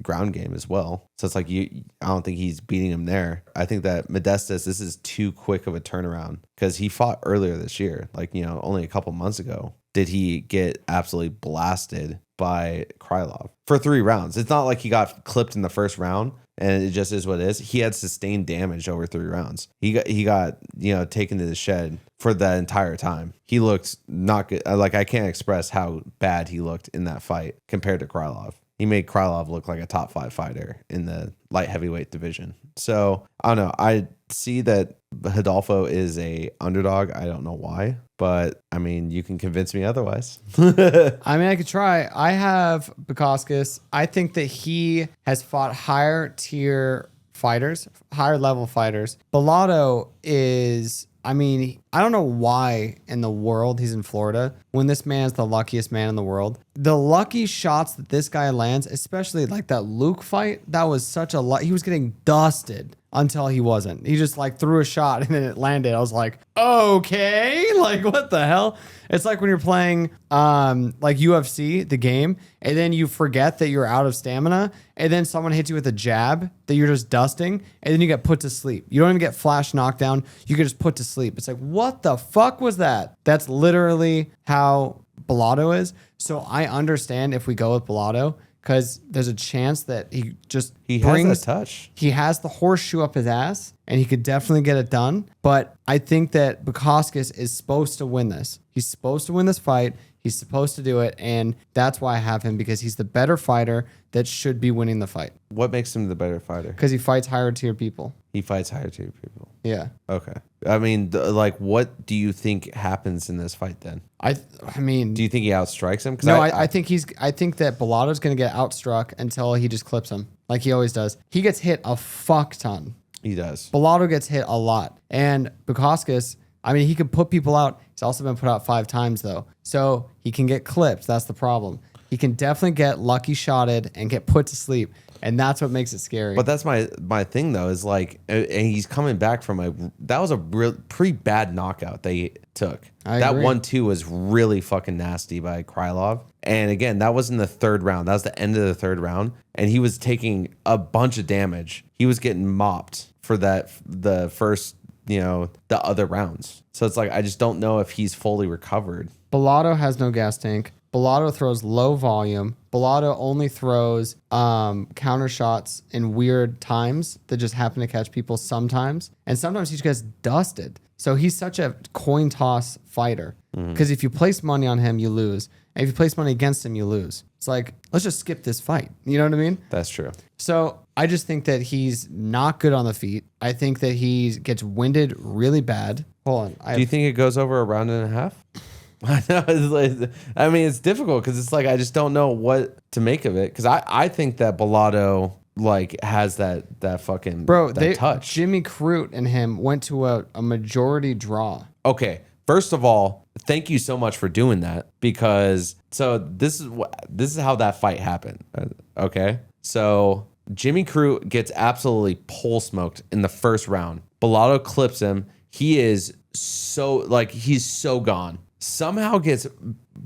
ground game as well. So it's like I don't think he's beating him there. I think that Modestas, this is too quick of a turnaround because he fought earlier this year, like, you know, only a couple months ago. Did he get absolutely blasted by Krylov for 3 rounds? It's not like he got clipped in the first round and it just is what it is. He had sustained damage over 3 rounds. He got you know, taken to the shed for that entire time. He looked not good. Like, I can't express how bad he looked in that fight compared to Krylov. He made Krylov look like a top 5 fighter in the light heavyweight division. So I don't know. I see that Rodolfo is a underdog. I don't know why, but I mean, you can convince me otherwise. I mean, I could try. I have Bukauskas. I think that he has fought higher tier fighters, higher level fighters. Bellato is, I mean, I don't know why in the world he's in Florida when this man is the luckiest man in the world. The lucky shots that this guy lands, especially like that Luke fight, that was such a he was getting dusted until he wasn't. He just like threw a shot and then it landed. I was like, okay, like what the hell? It's like when you're playing like UFC, the game, and then you forget that you're out of stamina, and then someone hits you with a jab that you're just dusting, and then you get put to sleep. You don't even get flash knockdown. You get just put to sleep. It's like, what the fuck was that? That's literally how Bellato is. So I understand if we go with Bellato, because there's a chance that he has a touch. He has the horseshoe up his ass, and he could definitely get it done. But I think that Bukauskas is supposed to win this. He's supposed to win this fight. He's supposed to do it, and that's why I have him, because he's the better fighter that should be winning the fight. What makes him the better fighter? Because he fights higher tier people. He fights higher tier people. Yeah. Okay. I mean, like, what do you think happens in this fight then? I mean, do you think he outstrikes him? No, I think that Bellato's going to get outstruck until he just clips him, like he always does. He gets hit a fuck ton. He does. Bellato gets hit a lot, and Bukauskas, I mean, he could put people out. He's also been put out 5 times though, so he can get clipped. That's the problem. He can definitely get lucky shotted and get put to sleep. And that's what makes it scary. But that's my thing though, is like, and he's coming back from that was a pretty bad knockout they took. That 1-2 was really fucking nasty by Krylov. And again, that was in the 3rd round. That was the end of the 3rd round. And he was taking a bunch of damage. He was getting mopped for the first, you know, the other rounds. So it's like, I just don't know if he's fully recovered. Bellato has no gas tank. Bellato throws low volume. Bellato only throws counter shots in weird times that just happen to catch people sometimes. And sometimes he just gets dusted. So he's such a coin toss fighter. Because if you place money on him, you lose. And if you place money against him, you lose. It's like, let's just skip this fight. You know what I mean? That's true. So I just think that he's not good on the feet. I think that he gets winded really bad. Hold on. Do you think it goes over a round and a half? I know. I mean, it's difficult because it's like I just don't know what to make of it. Because I think that Bellato like has that fucking touch. Jimmy Crute and him went to a majority draw. Okay. First of all, thank you so much for doing that because this is how that fight happened. Okay. So Jimmy Crute gets absolutely pole smoked in the first round. Bellato clips him. He's so gone. Somehow gets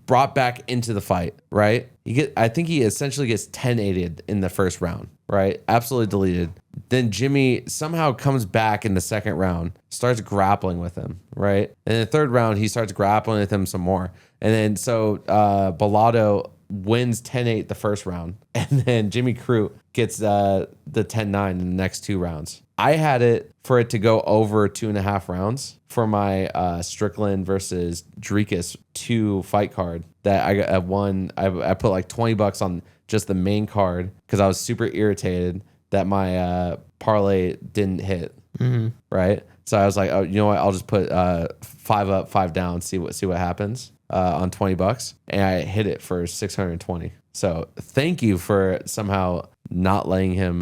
brought back into the fight, right? I think he essentially gets 10-8'd in the first round, right? Absolutely deleted. Then Jimmy somehow comes back in the second round, starts grappling with him, right? And in the third round, he starts grappling with him some more. And then Bellato wins 10-8 the first round. And then Jimmy Crute gets the 10-9 in the next two rounds. I had it for it to go over 2.5 rounds for my Strickland versus Drikas 2 fight card that I won. I put like $20 on just the main card because I was super irritated that my parlay didn't hit. Right? So I was like, oh, you know what? I'll just put 5 up, 5 down, see what happens on $20, and I hit it for 620. So thank you for somehow not letting him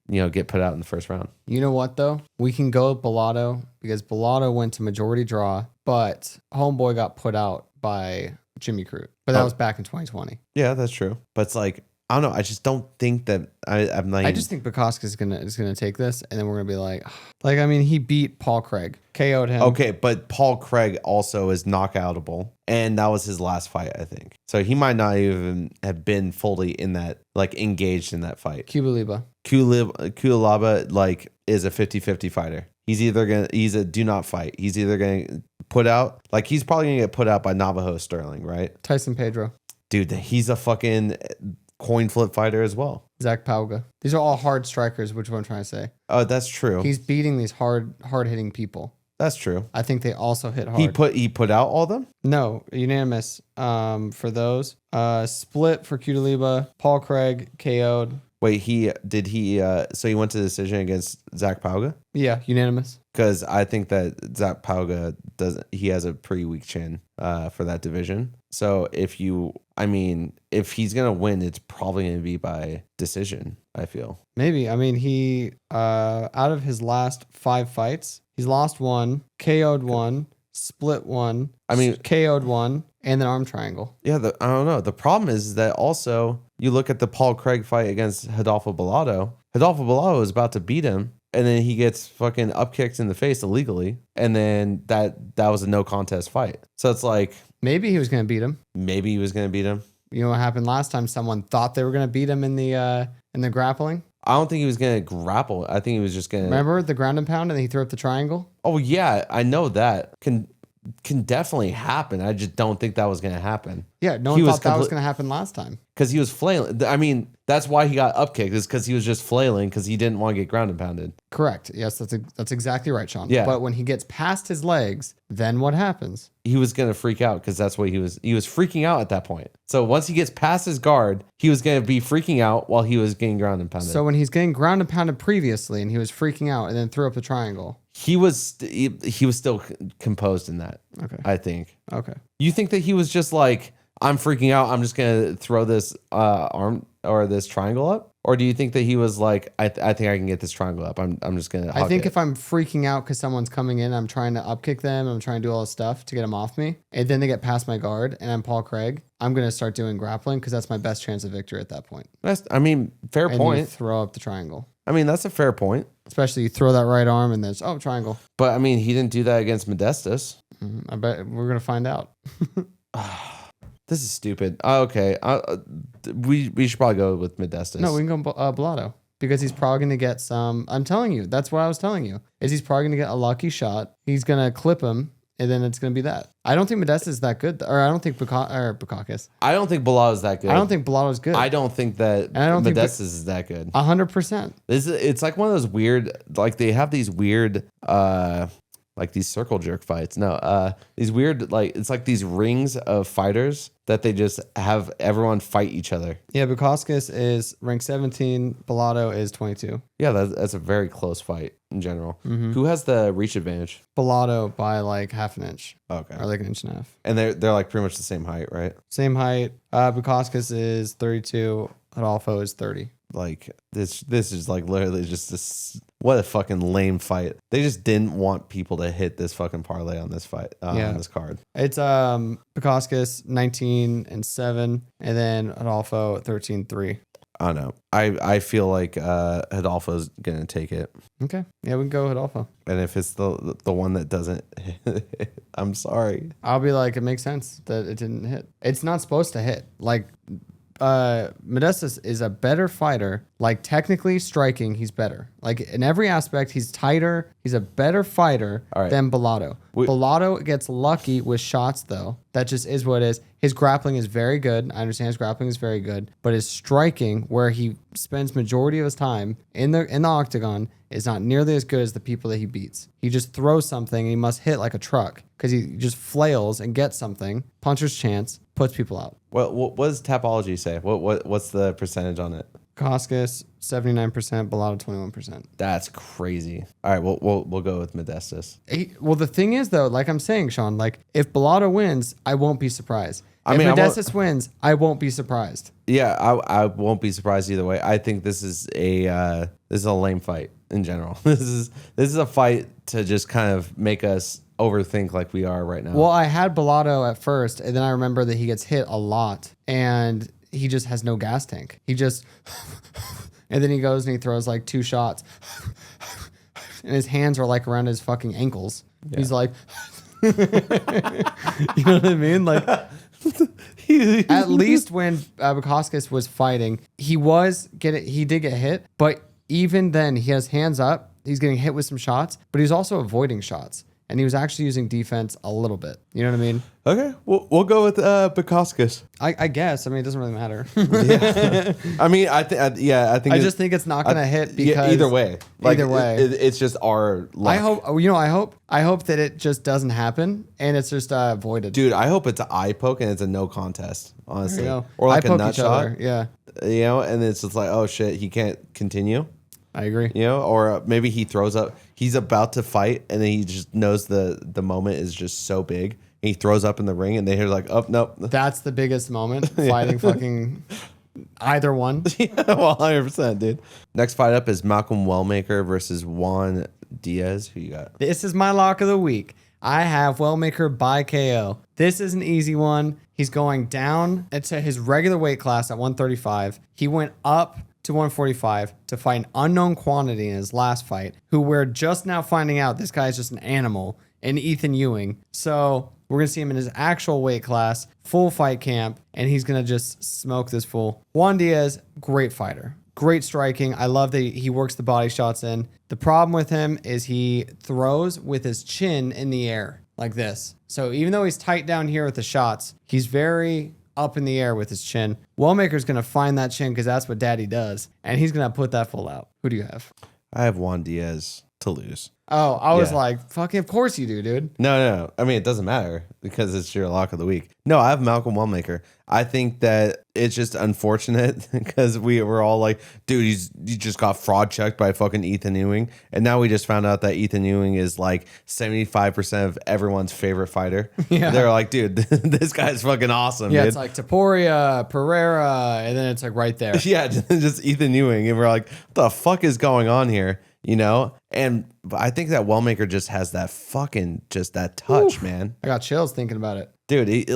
get put out in the first round. You know what though? We can go with Bellato because Bellato went to majority draw, but Homeboy got put out by Jimmy Crute. But that was back in 2020. Yeah, that's true. But it's like, I don't know. I just don't think that I'm like. I just think Bukauskas is gonna take this, and then we're gonna be like, I mean, he beat Paul Craig, KO'd him. Okay, but Paul Craig also is knockoutable, and that was his last fight, I think. So he might not even have been fully in that, like, engaged in that fight. Cubalaba like is a 50-50 fighter. He's a do not fight. He's either gonna put out, like he's probably gonna get put out by Navajo Sterling, right? Tyson Pedro, dude, he's a fucking coin flip fighter as well. Zach Pauga. These are all hard strikers, which is what I'm trying to say. Oh, that's true. He's beating these hard hitting people. That's true. I think they also hit hard. He put out all of them? No, unanimous for those. Split for Cubalaba. Paul Craig KO'd. Wait, so he went to the decision against Zach Pauga? Yeah, unanimous. Because I think that Zach Pauga he has a pretty weak chin for that division. So if he's gonna win, it's probably gonna be by decision, I feel. Maybe. I mean, he out of his last 5 fights, he's lost 1, KO'd 1, split 1, KO'd 1, and then arm triangle. Yeah, I don't know. The problem is that also you look at the Paul Craig fight against Rodolfo Bellato. Rodolfo Bellato is about to beat him, and then he gets fucking upkicked in the face illegally, and then that was a no contest fight. So it's like maybe he was going to beat him. Maybe he was going to beat him. You know what happened last time? Someone thought they were going to beat him in the grappling. I don't think he was going to grapple. I think he was just going to... Remember the ground and pound and then he threw up the triangle? Oh, yeah. I know that. Can definitely happen. I just don't think that was going to happen. Yeah, no one thought that was going to happen last time. Because he was flailing. I mean, that's why he got upkicked, is because he was just flailing because he didn't want to get ground and pounded. Correct. Yes, that's exactly right, Sean. Yeah. But when he gets past his legs, then what happens? He was going to freak out because that's what he was freaking out at that point. So once he gets past his guard, he was going to be freaking out while he was getting ground and pounded. So when he's getting ground and pounded previously and he was freaking out and then threw up the triangle. He was still composed in that. Okay. I think. Okay. You think that he was just like, I'm freaking out, I'm just going to throw this arm or this triangle up? Or do you think that he was like, I think I can get this triangle up. I'm just going to I think if I'm freaking out because someone's coming in, I'm trying to upkick them, I'm trying to do all this stuff to get them off me, and then they get past my guard and I'm Paul Craig, I'm going to start doing grappling because that's my best chance of victory at that point. Fair point. You throw up the triangle. That's a fair point. Especially you throw that right arm and there's, triangle. But he didn't do that against Modestas. Mm-hmm. I bet we're going to find out. This is stupid. Okay. We should probably go with Modestas. No, we can go Bellato because he's probably going to get some. I'm telling you, that's what I was telling you. Is he's probably going to get a lucky shot. He's going to clip him and then it's going to be that. I don't think Modestas is that good, or I don't think Bukauskas. I don't think Bellato is that good. I don't think Belato's good. I don't think that Modestas is that good. 100%. It's like one of those weird, like they have these weird, like these circle jerk fights. No, these weird, like it's like these rings of fighters that they just have everyone fight each other. Yeah, Bukauskas is ranked 17. Bellato is 22. Yeah, that's a very close fight in general. Who has the reach advantage? Bellato by like half an inch. Okay. Or like an inch and a half. And they're like pretty much the same height, right? Same height. Bukauskas is 32. Rodolfo is 30. Like this is like literally just this. What a fucking lame fight. They just didn't want people to hit this fucking parlay on this fight on this card. It's Bukauskas 19-7, and then Rodolfo 13-3. I don't know. I feel like Rodolfo's gonna take it. Okay. Yeah, we can go Rodolfo. And if it's the one that doesn't hit, I'm sorry. I'll be like, it makes sense that it didn't hit. It's not supposed to hit. Like Modestas is a better fighter. Like technically striking, he's better. Like in every aspect, he's tighter. He's a better fighter than Bellato. Bellato gets lucky with shots though. That just is what it is. His grappling is very good. I understand his grappling is very good, but his striking, where he spends majority of his time in the octagon, is not nearly as good as the people that he beats. He just throws something and he must hit like a truck because he just flails and gets something, puncher's chance, puts people out. What does Tapology say? What's the percentage on it? Bukauskas 79%, Bellato 21%. That's crazy. All right, we'll go with Modestas. Well, the thing is though, like I'm saying, Sean, like if Bellato wins, I won't be surprised. If Modestas wins, I won't be surprised. Yeah, I won't be surprised either way. I think this is a lame fight in general. This is a fight to just kind of make us overthink like we are right now. Well, I had Bellato at first, and then I remember that he gets hit a lot, and he just has no gas tank. He just, and then he goes and he throws like 2 shots, and his hands are like around his fucking ankles. Yeah. He's like, you know what I mean? Like, at least when Bukauskas was fighting, he did get hit, but even then he has hands up. He's getting hit with some shots, but he's also avoiding shots. And he was actually using defense a little bit. You know what I mean? Okay, we'll go with Bukauskas. I guess. I mean, it doesn't really matter. Yeah. I mean, I think. I just think it's not going to hit because either way. Like, either way, it's just our luck. I hope that it just doesn't happen and it's just avoided. Dude, I hope it's an eye poke and it's a no contest. Honestly, or like a nut shot. Yeah. You know, and it's just like, oh shit, he can't continue. I agree. You know, or maybe he throws up. He's about to fight, and then he just knows the moment is just so big. And he throws up in the ring, and they hear like, "Oh nope." That's the biggest moment. Fighting fucking either one. Yeah, well, 100%, dude. Next fight up is Malcolm Wellmaker versus Juan Diaz. Who you got? This is my lock of the week. I have Wellmaker by KO. This is an easy one. He's going down to his regular weight class at 135. He went up to 145 to fight an unknown quantity in his last fight, who we're just now finding out this guy is just an animal, in Ethan Ewing. So we're going to see him in his actual weight class, full fight camp, and he's going to just smoke this fool. Juan Diaz, great fighter. Great striking. I love that he works the body shots in. The problem with him is he throws with his chin in the air like this. So even though he's tight down here with the shots, he's very up in the air with his chin. Wellmaker's going to find that chin because that's what daddy does. And he's going to put that full out. Who do you have? I have Juan Diaz to lose. Oh, I was like, fucking, of course you do, dude. No. I mean, it doesn't matter because it's your lock of the week. No, I have Malcolm Wellmaker. I think that it's just unfortunate because we were all like, dude, you just got fraud checked by fucking Ethan Ewing. And now we just found out that Ethan Ewing is like 75% of everyone's favorite fighter. Yeah. They're like, dude, this guy's fucking awesome. Yeah, dude. It's like Taporia, Pereira, and then it's like right there. Yeah, just Ethan Ewing. And we're like, what the fuck is going on here? You know? And I think that Wellmaker just has that fucking, just that touch, man. I got chills thinking about it. Dude,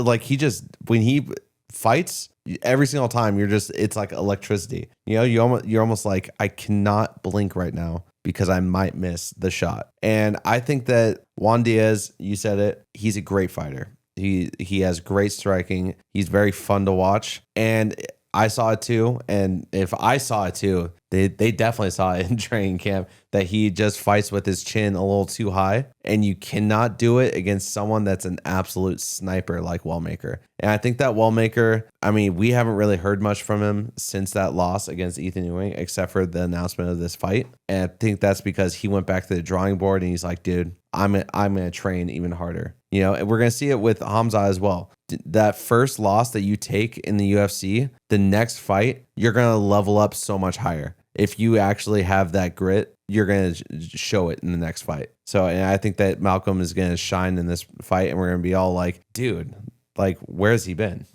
when he fights, every single time it's like electricity. You know, you're almost like, I cannot blink right now because I might miss the shot. And I think that Juan Diaz, you said it, he's a great fighter. He has great striking. He's very fun to watch. And I saw it too. And if I saw it too, they definitely saw it in training camp that he just fights with his chin a little too high. And you cannot do it against someone that's an absolute sniper like Wellmaker. And I think that Wellmaker, I mean, we haven't really heard much from him since that loss against Ethan Ewing, except for the announcement of this fight. And I think that's because he went back to the drawing board and he's like, dude, I'm going to train even harder. You know, and we're going to see it with Hamza as well. That first loss that you take in the UFC, the next fight, you're going to level up so much higher. If you actually have that grit, you're going to show it in the next fight. So, and I think that Malcolm is going to shine in this fight, and we're going to be all like, dude, like, where's he been?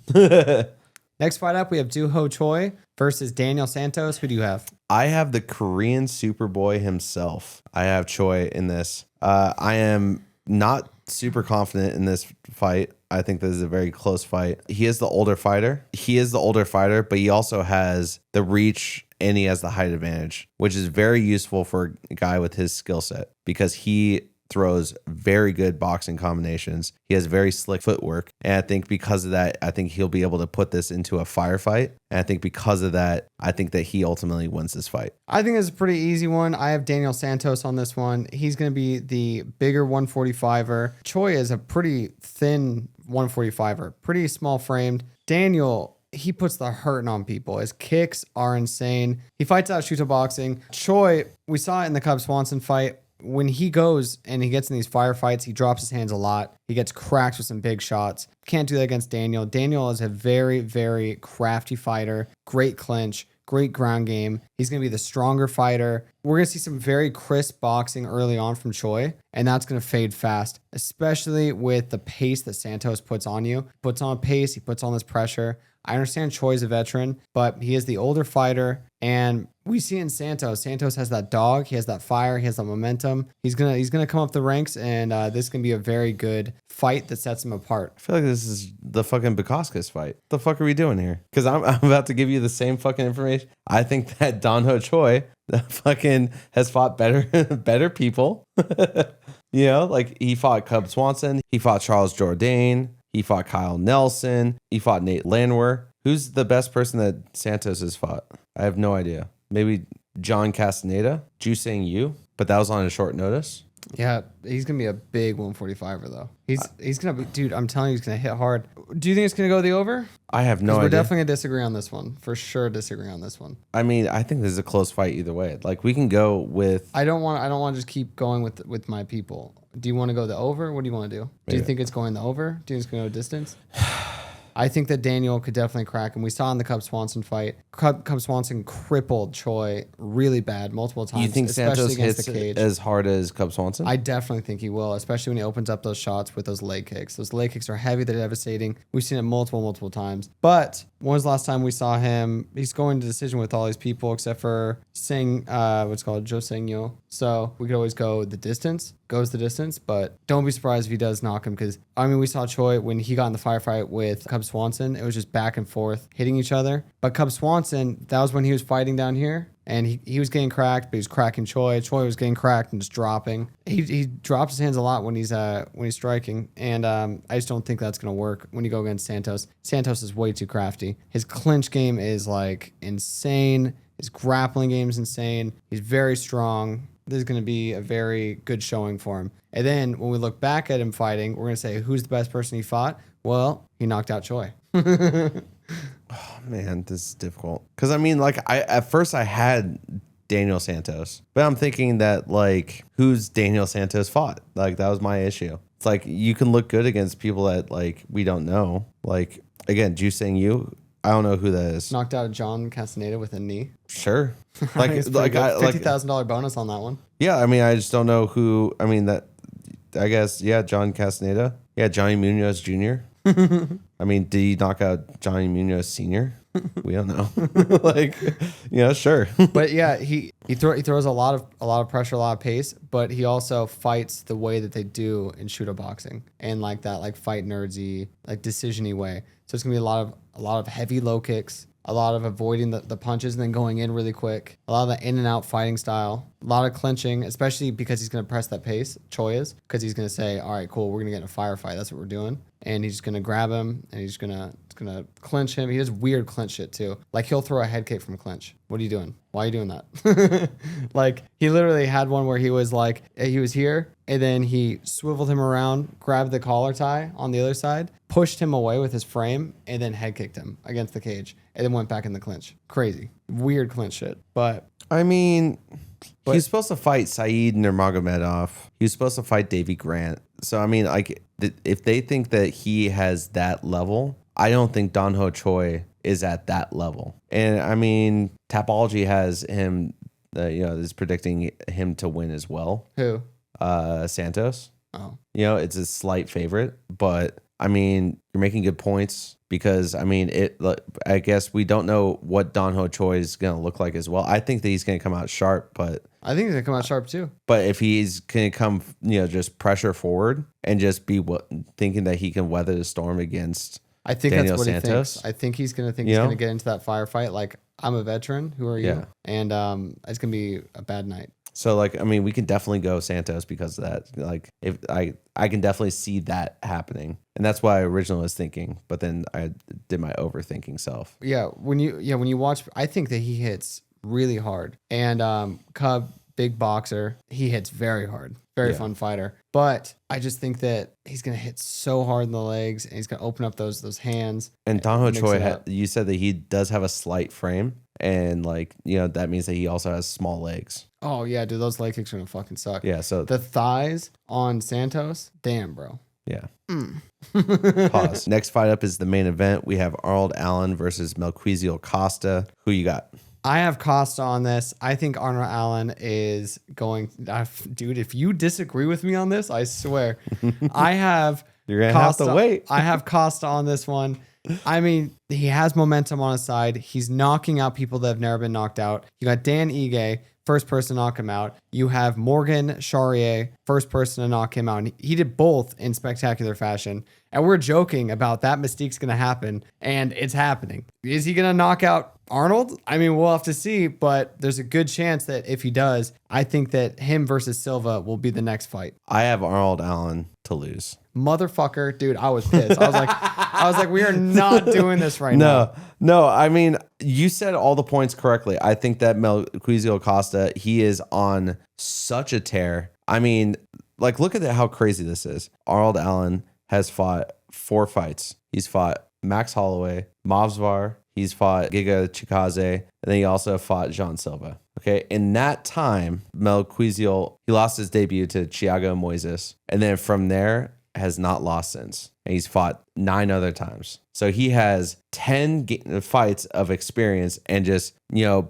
Next fight up, we have Doo Ho Choi versus Daniel Santos. Who do you have? I have the Korean Superboy himself. I have Choi in this. I am not super confident in this fight. I think this is a very close fight. He is the older fighter. But he also has the reach and he has the height advantage, which is very useful for a guy with his skill set because he throws very good boxing combinations. He has very slick footwork. And I think because of that, I think he'll be able to put this into a firefight. And I think because of that, I think that he ultimately wins this fight. I think it's a pretty easy one. I have Daniel Santos on this one. He's going to be the bigger 145er. Choi is a pretty thin 145er, pretty small framed. Daniel, he puts the hurting on people. His kicks are insane. He fights out Shuto boxing. Choi, we saw it in the Cub Swanson fight. When he goes and he gets in these firefights, he drops his hands a lot. He gets cracked with some big shots. Can't do that against Daniel. Daniel is a very, very crafty fighter. Great clinch, great ground game. He's going to be the stronger fighter. We're going to see some very crisp boxing early on from Choi, and that's going to fade fast, especially with the pace that Santos puts on you. Puts on pace, he puts on this pressure. I understand Choi's a veteran, but he is the older fighter, and we see in Santos. Santos has that dog, he has that fire, he has that momentum. He's gonna come up the ranks, and this can be a very good fight that sets him apart. I feel like this is the fucking Bukauskas fight. What the fuck are we doing here? Because I'm about to give you the same fucking information. I think that Doo Ho Choi fucking has fought better people. You know, like he fought Cub Swanson, he fought Charles Jourdain. He fought Kyle Nelson. He fought Nate Landwehr. Who's the best person that Santos has fought? I have no idea. Maybe John Castaneda, Jusing Yu, but that was on a short notice. Yeah, he's going to be a big 145er, though. He's going to be, dude, I'm telling you, he's going to hit hard. Do you think it's going to go the over? I have no idea. We're definitely going to disagree on this one. For sure disagree on this one. I mean, I think this is a close fight either way. Like, we can go with... I don't want to just keep going with my people. Do you want to go the over? What do you want to do? Do you think it's going the over? Do you think it's going to go distance? I think that Daniel could definitely crack him. We saw in the Cub Swanson fight. Cub Swanson crippled Choi really bad multiple times. You think Santos hits as hard as Cub Swanson? I definitely think he will, especially when he opens up those shots with those leg kicks. Those leg kicks are heavy, they're devastating. We've seen it multiple times. But when was the last time we saw him? He's going to decision with all these people except for Jo Seng-yo. So we could always go the distance. Goes the distance, but don't be surprised if he does knock him because, I mean, we saw Choi when he got in the firefight with Cub Swanson. It was just back and forth hitting each other. But Cub Swanson, that was when he was fighting down here and he was getting cracked, but he was cracking Choi. Choi was getting cracked and just dropping. He drops his hands a lot when he's striking, and I just don't think that's going to work when you go against Santos. Santos is way too crafty. His clinch game is like insane. His grappling game is insane. He's very strong. This is going to be a very good showing for him. And then when we look back at him fighting, we're going to say, who's the best person he fought? Well, he knocked out Choi. Oh, man, this is difficult. Because, I mean, like, at first I had Daniel Santos. But I'm thinking that, like, who's Daniel Santos fought? Like, that was my issue. It's like, you can look good against people that, like, we don't know. Like, again, Jusing Yu, I don't know who that is. Knocked out John Castaneda with a knee. Sure. Like $50,000 bonus on that one. Yeah, I mean, I just don't know who. I mean, I guess, yeah, John Castaneda. Yeah, Johnny Munoz Jr. I mean, did he knock out Johnny Munoz Sr.? We don't know. Like, yeah, sure. But yeah, he throws a lot of pressure, a lot of pace, but he also fights the way that they do in Shuto boxing and like that, like fight nerdsy, like decision-y way. So it's gonna be a lot of heavy low kicks, a lot of avoiding the punches and then going in really quick, a lot of the in and out fighting style, a lot of clinching, especially because he's going to press that pace, Choi is, because he's going to say, all right, cool, we're going to get in a firefight. That's what we're doing. And he's just going to grab him and he's going to going to clinch him. He does weird clinch shit too. Like he'll throw a head kick from clinch. What are you doing? Why are you doing that? Like he literally had one where he was like, he was here and then he swiveled him around, grabbed the collar tie on the other side, pushed him away with his frame and then head kicked him against the cage and then went back in the clinch. Crazy. Weird clinch shit. But I mean, he was supposed to fight Saeed Nurmagomedov. He was supposed to fight Davy Grant. So, I mean, like, if they think that he has that level, I don't think Doo Ho Choi is at that level. And, I mean, Tapology has him, is predicting him to win as well. Who? Santos. Oh. It's a slight favorite. But, I mean, you're making good points because, I mean, I guess we don't know what Doo Ho Choi is going to look like as well. I think that he's going to come out sharp, but... I think he's going to come out sharp too. But if he's going to come, just pressure forward and just be thinking that he can weather the storm against Daniel that's what Santos, he thinks. I think he's going to think he's going to get into that firefight. Like, I'm a veteran. Who are you? Yeah. And it's going to be a bad night. So, like, I mean, we can definitely go Santos because of that. Like, if I can definitely see that happening. And that's why I originally was thinking, but then I did my overthinking self. Yeah, when you watch, I think that he hits really hard. And Cub, big boxer, he hits very hard. Very fun fighter. But I just think that he's going to hit so hard in the legs and he's going to open up those hands. And Doo Ho Choi, you said that he does have a slight frame. And, like, that means that he also has small legs. Oh, yeah, dude, those leg kicks are going to fucking suck. Yeah, so... The thighs on Santos, damn, bro. Yeah. Pause. Next fight up is the main event. We have Arnold Allen versus Melquizael Costa. Who you got? I have Costa on this. I think Arnold Allen is going... dude, if you disagree with me on this, I swear. I have... You're going to have to wait. I have Costa on this one. I mean, he has momentum on his side. He's knocking out people that have never been knocked out. You got Dan Ige, first person to knock him out. You have Morgan Charrier, first person to knock him out. And he did both in spectacular fashion. And we're joking about that mystique's going to happen, and it's happening. Is he going to knock out Arnold? I mean, we'll have to see, but there's a good chance that if he does, I think that him versus Silva will be the next fight. I have Arnold Allen to lose. Motherfucker, dude, I was pissed. I was like, we are not doing this right now. No, I mean, you said all the points correctly. I think that Melquizael Costa, he is on such a tear. I mean, like, look at how crazy this is. Arnold Allen has fought 4 fights. He's fought Max Holloway, Movsvar, he's fought Giga Chikadze, and then he also fought Jean Silva. Okay, in that time, Melquizael, he lost his debut to Thiago Moises, and then from there, has not lost since. And he's fought 9 other times. So he has 10 fights of experience and just,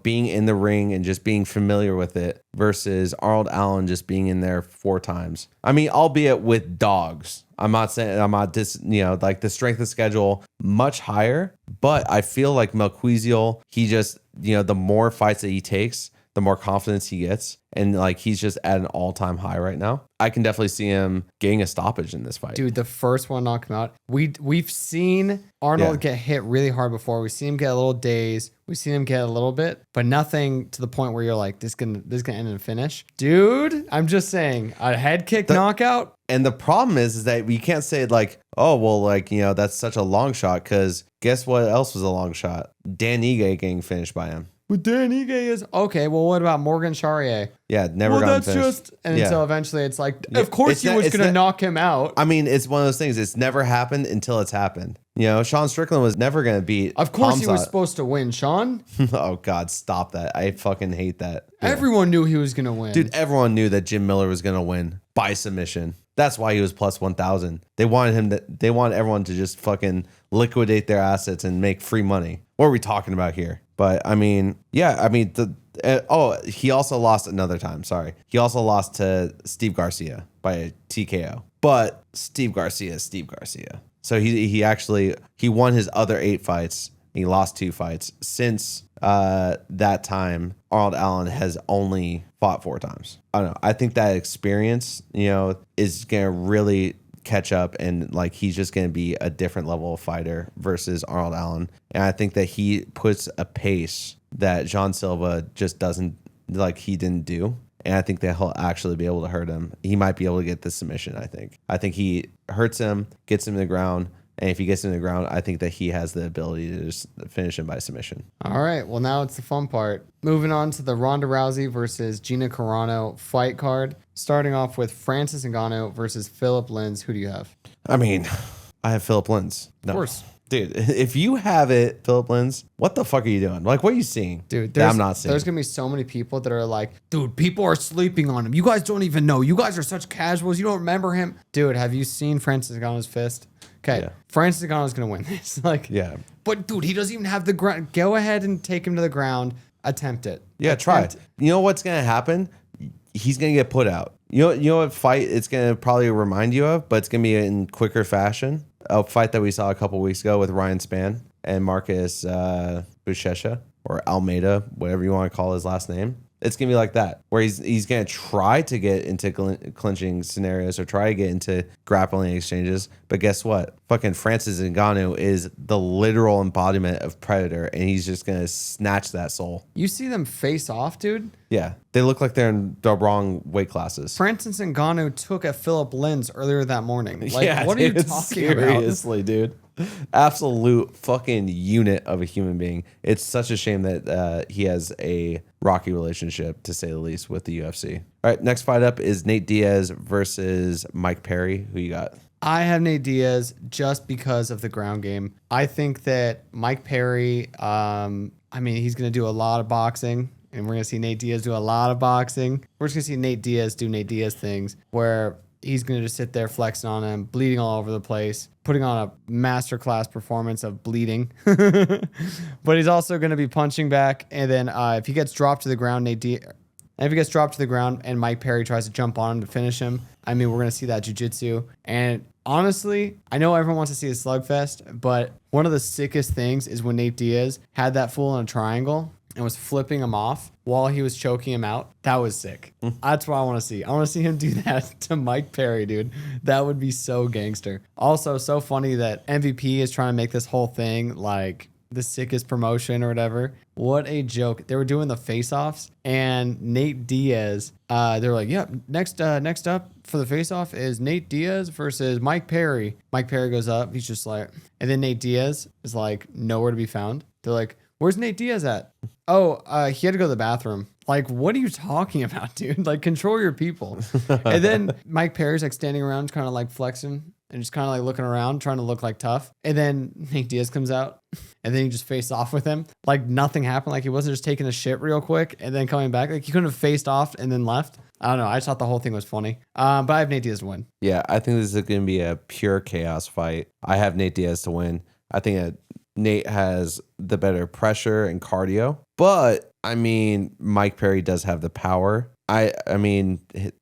being in the ring and just being familiar with it versus Arnold Allen just being in there 4 times. I mean, albeit with dogs. I'm not saying, like the strength of schedule much higher, but I feel like Melquizael, he just, the more fights that he takes, the more confidence he gets. And like, he's just at an all-time high right now. I can definitely see him getting a stoppage in this fight. Dude, the first one knocked him out. We've seen Arnold get hit really hard before. We've seen him get a little dazed. We've seen him get a little bit, but nothing to the point where you're like, this is gonna end in a finish. Dude, I'm just saying, a head kick knockout. And the problem is that we can't say like, oh, well, like, that's such a long shot, because guess what else was a long shot? Dan Ige getting finished by him. But Dan Ige is okay. Well, what about Morgan Charrier? Yeah, never gotten finished. So eventually it's like, of course he was going to knock him out. I mean, it's one of those things. It's never happened until it's happened. Sean Strickland was never going to beat. Of course he was supposed to win, Sean. Oh, God, stop that. I fucking hate that. Yeah. Everyone knew he was going to win. Dude, everyone knew that Jim Miller was going to win by submission. That's why he was plus 1,000. They wanted everyone to just fucking liquidate their assets and make free money. What are we talking about here? But I mean, yeah, I mean, he also lost another time. Sorry. He also lost to Steve Garcia by a TKO. But Steve Garcia is Steve Garcia. So he won his other 8 fights. He lost 2 fights. Since that time, Arnold Allen has only fought 4 times. I don't know. I think that experience, is going to really catch up, and like, he's just going to be a different level of fighter versus Arnold Allen. And I think that he puts a pace that Jean Silva just doesn't, like, he didn't do. And I think that he'll actually be able to hurt him. He might be able to get the submission, I think. I think he hurts him, gets him to the ground, And if he gets into the ground, I think that he has the ability to just finish him by submission. All right. Well, now it's the fun part. Moving on to the Ronda Rousey versus Gina Carano fight card. Starting off with Francis Ngannou versus Philip Lins. Who do you have? I mean, I have Philip Lins. No. Of course. Dude, if you have it, Philip Lins, what the fuck are you doing? Like, what are you seeing? Dude, that I'm not seeing. There's going to be so many people that are like, dude, people are sleeping on him. You guys don't even know. You guys are such casuals. You don't remember him. Dude, have you seen Francis Ngannou's fist? Okay, yeah. Francis Ngannou's going to win this. Like, yeah. But, dude, he doesn't even have the ground. Go ahead and take him to the ground. Attempt it. Yeah, try. You know what's going to happen? He's going to get put out. You know what fight it's going to probably remind you of, but it's going to be in quicker fashion. A fight that we saw a couple weeks ago with Ryan Spann and Marcus Buchecha or Almeida, whatever you want to call his last name. It's going to be like that, where he's going to try to get into clinching scenarios or try to get into grappling exchanges. But guess what? Fucking Francis Ngannou is the literal embodiment of Predator, and he's just going to snatch that soul. You see them face off, dude? Yeah. They look like they're in the wrong weight classes. Francis Ngannou took a Philip Lins earlier that morning. Like, what are you talking about? Seriously, dude. Absolute fucking unit of a human being. It's such a shame that he has a rocky relationship, to say the least, with the UFC. All right, next fight up is Nate Diaz versus Mike Perry. Who you got? I have Nate Diaz just because of the ground game. I think that Mike Perry, he's going to do a lot of boxing, and we're going to see Nate Diaz do a lot of boxing. We're just going to see Nate Diaz do Nate Diaz things where he's going to just sit there flexing on him, bleeding all over the place, putting on a masterclass performance of bleeding. But he's also going to be punching back. And then if he gets dropped to the ground, and Mike Perry tries to jump on him to finish him, we're going to see that jiu-jitsu. And honestly, I know everyone wants to see a slugfest, but one of the sickest things is when Nate Diaz had that fool in a triangle and was flipping him off while he was choking him out. That was sick. That's what I want to see. I want to see him do that to Mike Perry, dude. That would be so gangster. Also, so funny that MVP is trying to make this whole thing like the sickest promotion or whatever. What a joke. They were doing the face-offs, and Nate Diaz, they were like, yep, next up for the face-off is Nate Diaz versus Mike Perry. Mike Perry goes up. He's just like, and then Nate Diaz is like nowhere to be found. They're like, where's Nate Diaz at? Oh, he had to go to the bathroom. Like, what are you talking about, dude? Like, control your people. And then Mike Perry's like standing around, kind of like flexing and just kind of like looking around, trying to look like tough. And then Nate Diaz comes out, and then he just faced off with him. Like, nothing happened. Like, he wasn't just taking a shit real quick and then coming back. Like, he couldn't have faced off and then left. I don't know. I just thought the whole thing was funny. But I have Nate Diaz to win. Yeah, I think this is going to be a pure chaos fight. I have Nate Diaz to win. I think that Nate has the better pressure and cardio, but Mike Perry does have the power. Nate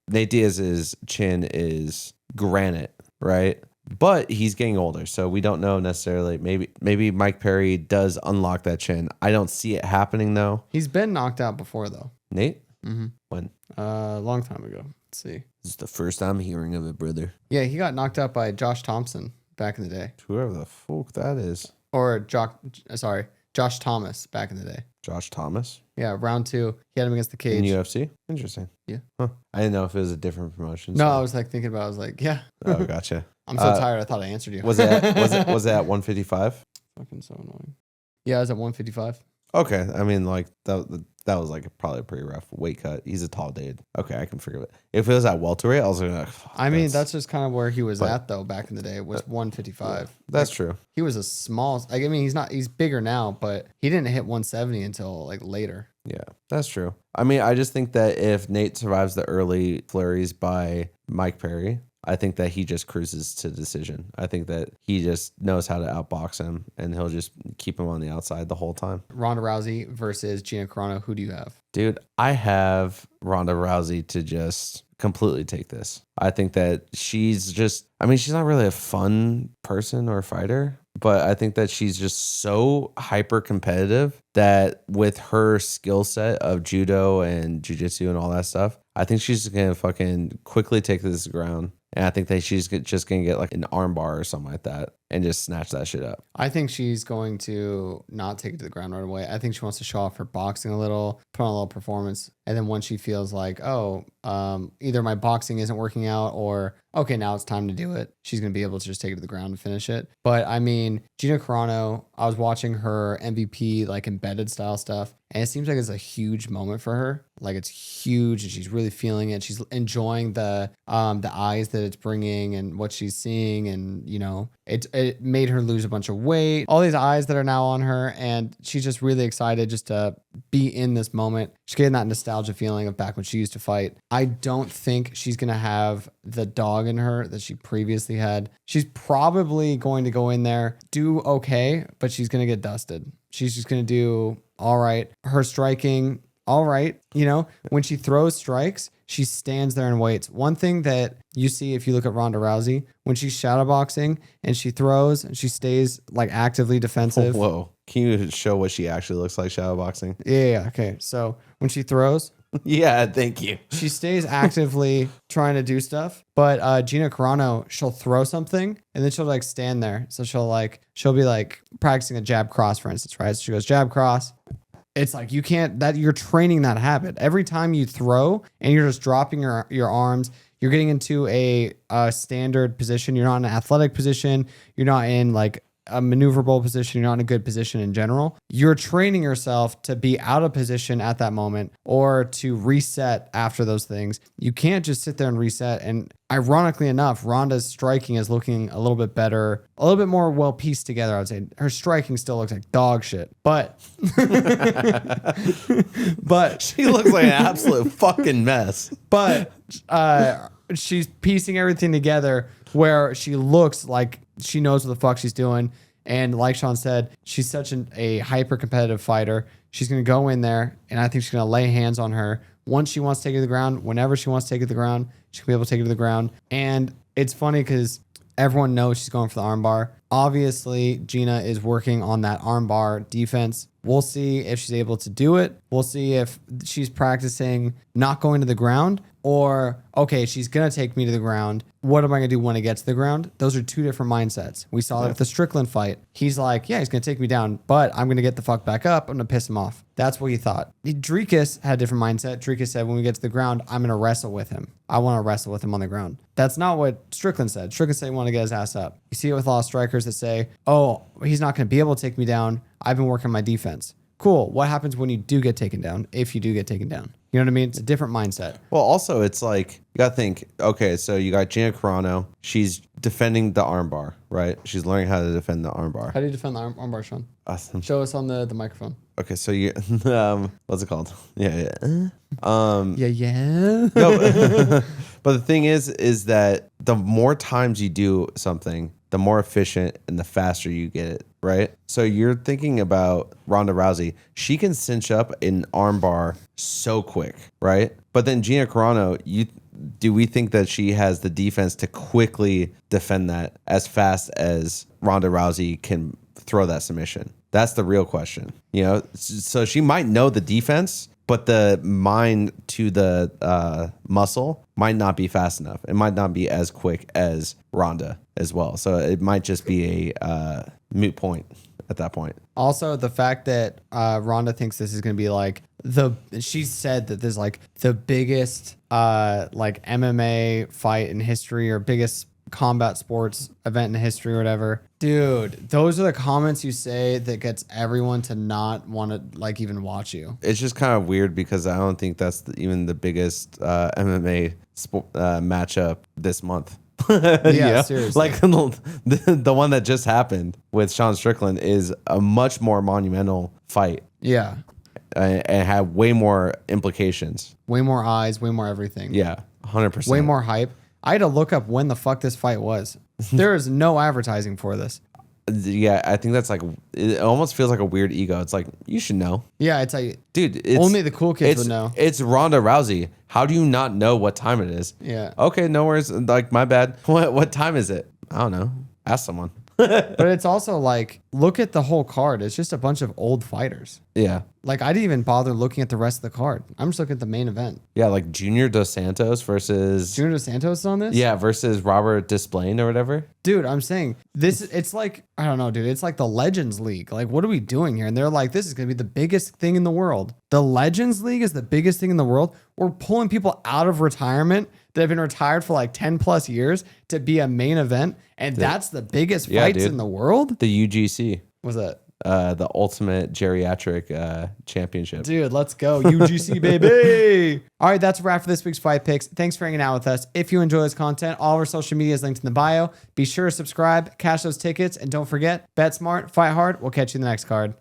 Diaz's chin is granite, right? But he's getting older, so we don't know necessarily. Maybe Mike Perry does unlock that chin. I don't see it happening though. He's been knocked out before though. Nate? Mm-hmm. When? A long time ago. Let's see. This is the first I'm hearing of it, brother. Yeah, he got knocked out by Josh Thompson back in the day. Whoever the fuck that is. Or Josh Thomas back in the day. Josh Thomas? Yeah, round 2. He had him against the cage. In UFC? Interesting. Yeah. Huh. I didn't know if it was a different promotion. No, I was like thinking about it. I was like, yeah. Oh, gotcha. I'm so tired. I thought I answered you. Was it at 155? Fucking so annoying. Yeah, I was at 155. Okay. That was like probably a pretty rough weight cut. He's a tall dude. Okay, I can figure it. If it was at welterweight, I was like, that's just kind of where he was at though back in the day. It was 155. That's true. He was a small. He's bigger now, but he didn't hit 170 until like later. Yeah, that's true. I just think that if Nate survives the early flurries by Mike Perry, I think that he just cruises to decision. I think that he just knows how to outbox him, and he'll just keep him on the outside the whole time. Ronda Rousey versus Gina Carano. Who do you have? Dude, I have Ronda Rousey to just completely take this. I think that she's not really a fun person or fighter, but I think that she's just so hyper competitive that with her skill set of judo and jiu-jitsu and all that stuff, I think she's going to fucking quickly take this ground. And I think that she's just going to get like an arm bar or something like that and just snatch that shit up. I think she's going to not take it to the ground right away. I think she wants to show off her boxing a little, put on a little performance. And then once she feels like, either my boxing isn't working out or, okay, now it's time to do it, she's going to be able to just take it to the ground and finish it. But I mean, Gina Carano, I was watching her MVP, like embedded style stuff. And it seems like it's a huge moment for her. Like it's huge and she's really feeling it. She's enjoying the eyes that it's bringing and what she's seeing. And, you know, it made her lose a bunch of weight. All these eyes that are now on her. And she's just really excited just to be in this moment. She's getting that nostalgia feeling of back when she used to fight. I don't think she's going to have the dog in her that she previously had. She's probably going to go in there, do okay, but she's going to get dusted. She's just going to do all right. Her striking, all right. You know, when she throws strikes, she stands there and waits. One thing that you see if you look at Ronda Rousey, when she's shadowboxing and she throws and she stays like actively defensive. Whoa. Can you show what she actually looks like shadowboxing? Yeah. Okay. So when she throws. Yeah, thank you. She stays actively trying to do stuff. But Gina Carano, she'll throw something and then she'll like stand there. So she'll be like practicing a jab cross, for instance, right? So she goes jab cross. It's like you're training that habit. Every time you throw and you're just dropping your arms, you're getting into a standard position. You're not in an athletic position. You're not in like a maneuverable position. You're not in a good position in general. You're training yourself to be out of position at that moment or to reset after those things. You can't just sit there and reset. And ironically enough, Ronda's striking is looking a little bit better, a little bit more well pieced together. I would say her striking still looks like dog shit, but she looks like an absolute fucking mess. But she's piecing everything together where she looks like she knows what the fuck she's doing. And like Sean said, she's such a hyper competitive fighter. She's going to go in there and I think she's going to lay hands on her. Once she wants to take it to the ground, whenever she wants to take it to the ground, she'll be able to take it to the ground. And it's funny because everyone knows she's going for the armbar. Obviously, Gina is working on that armbar defense. We'll see if she's able to do it. We'll see if she's practicing not going to the ground or, okay, she's going to take me to the ground. What am I going to do when I get to the ground? Those are two different mindsets. We saw that with the Strickland fight. He's like, yeah, he's going to take me down, but I'm going to get the fuck back up. I'm going to piss him off. That's what he thought. Dricus had a different mindset. Dricus said, when we get to the ground, I'm going to wrestle with him. I want to wrestle with him on the ground. That's not what Strickland said. Strickland said he wanted to get his ass up. You see it with a lot of strikers that say, oh, he's not going to be able to take me down. I've been working on my defense. Cool. What happens when you do get taken down, if you do get taken down? You know what I mean? It's a different mindset. Well, also, it's like, you got to think, okay, so you got Gina Carano. She's defending the armbar, right? She's learning how to defend the armbar. How do you defend the armbar, Sean? Awesome. Show us on the microphone. Okay, so you, what's it called? Yeah. Yeah. No, but the thing is that the more times you do something, the more efficient and the faster you get it, right? So you're thinking about Ronda Rousey. She can cinch up an armbar so quick, right? But then Gina Carano, do we think that she has the defense to quickly defend that as fast as Ronda Rousey can throw that submission? That's the real question. You know, so she might know the defense, but the mind to the muscle might not be fast enough. It might not be as quick as Ronda as well. So it might just be a moot point at that point. Also, the fact that Ronda thinks this is going to be like she said that this is like the biggest like MMA fight in history or biggest combat sports event in history or whatever. Dude, those are the comments you say that gets everyone to not want to like even watch you. It's just kind of weird because I don't think that's even the biggest MMA matchup this month. Yeah, seriously. Like the one that just happened with Sean Strickland is a much more monumental fight. Yeah. And had way more implications. Way more eyes, way more everything. Yeah, 100%. Way more hype. I had to look up when the fuck this fight was. There is no advertising for this. Yeah, I think that's like, it almost feels like a weird ego. It's like, you should know. Yeah, it's like, dude, only the cool kids would know. It's Ronda Rousey. How do you not know what time it is? Yeah. Okay, no worries. Like, my bad. What time is it? I don't know. Ask someone. But it's also like, look at the whole card. It's just a bunch of old fighters. Yeah. Like, I didn't even bother looking at the rest of the card. I'm just looking at the main event. Yeah, like Junior Dos Santos versus... Junior Dos Santos is on this? Yeah, versus Robert Desplain or whatever. Dude, I'm saying this, it's like, I don't know, dude. It's like the Legends League. Like, what are we doing here? And they're like, this is going to be the biggest thing in the world. The Legends League is the biggest thing in the world. We're pulling people out of retirement that have been retired for like 10 plus years to be a main event. And that's the biggest fights in the world? The UGC. What's that? The Ultimate Geriatric Championship. Dude, let's go. UGC, baby. All right, that's a wrap for this week's Fight Picks. Thanks for hanging out with us. If you enjoy this content, all of our social media is linked in the bio. Be sure to subscribe, cash those tickets, and don't forget, bet smart, fight hard. We'll catch you in the next card.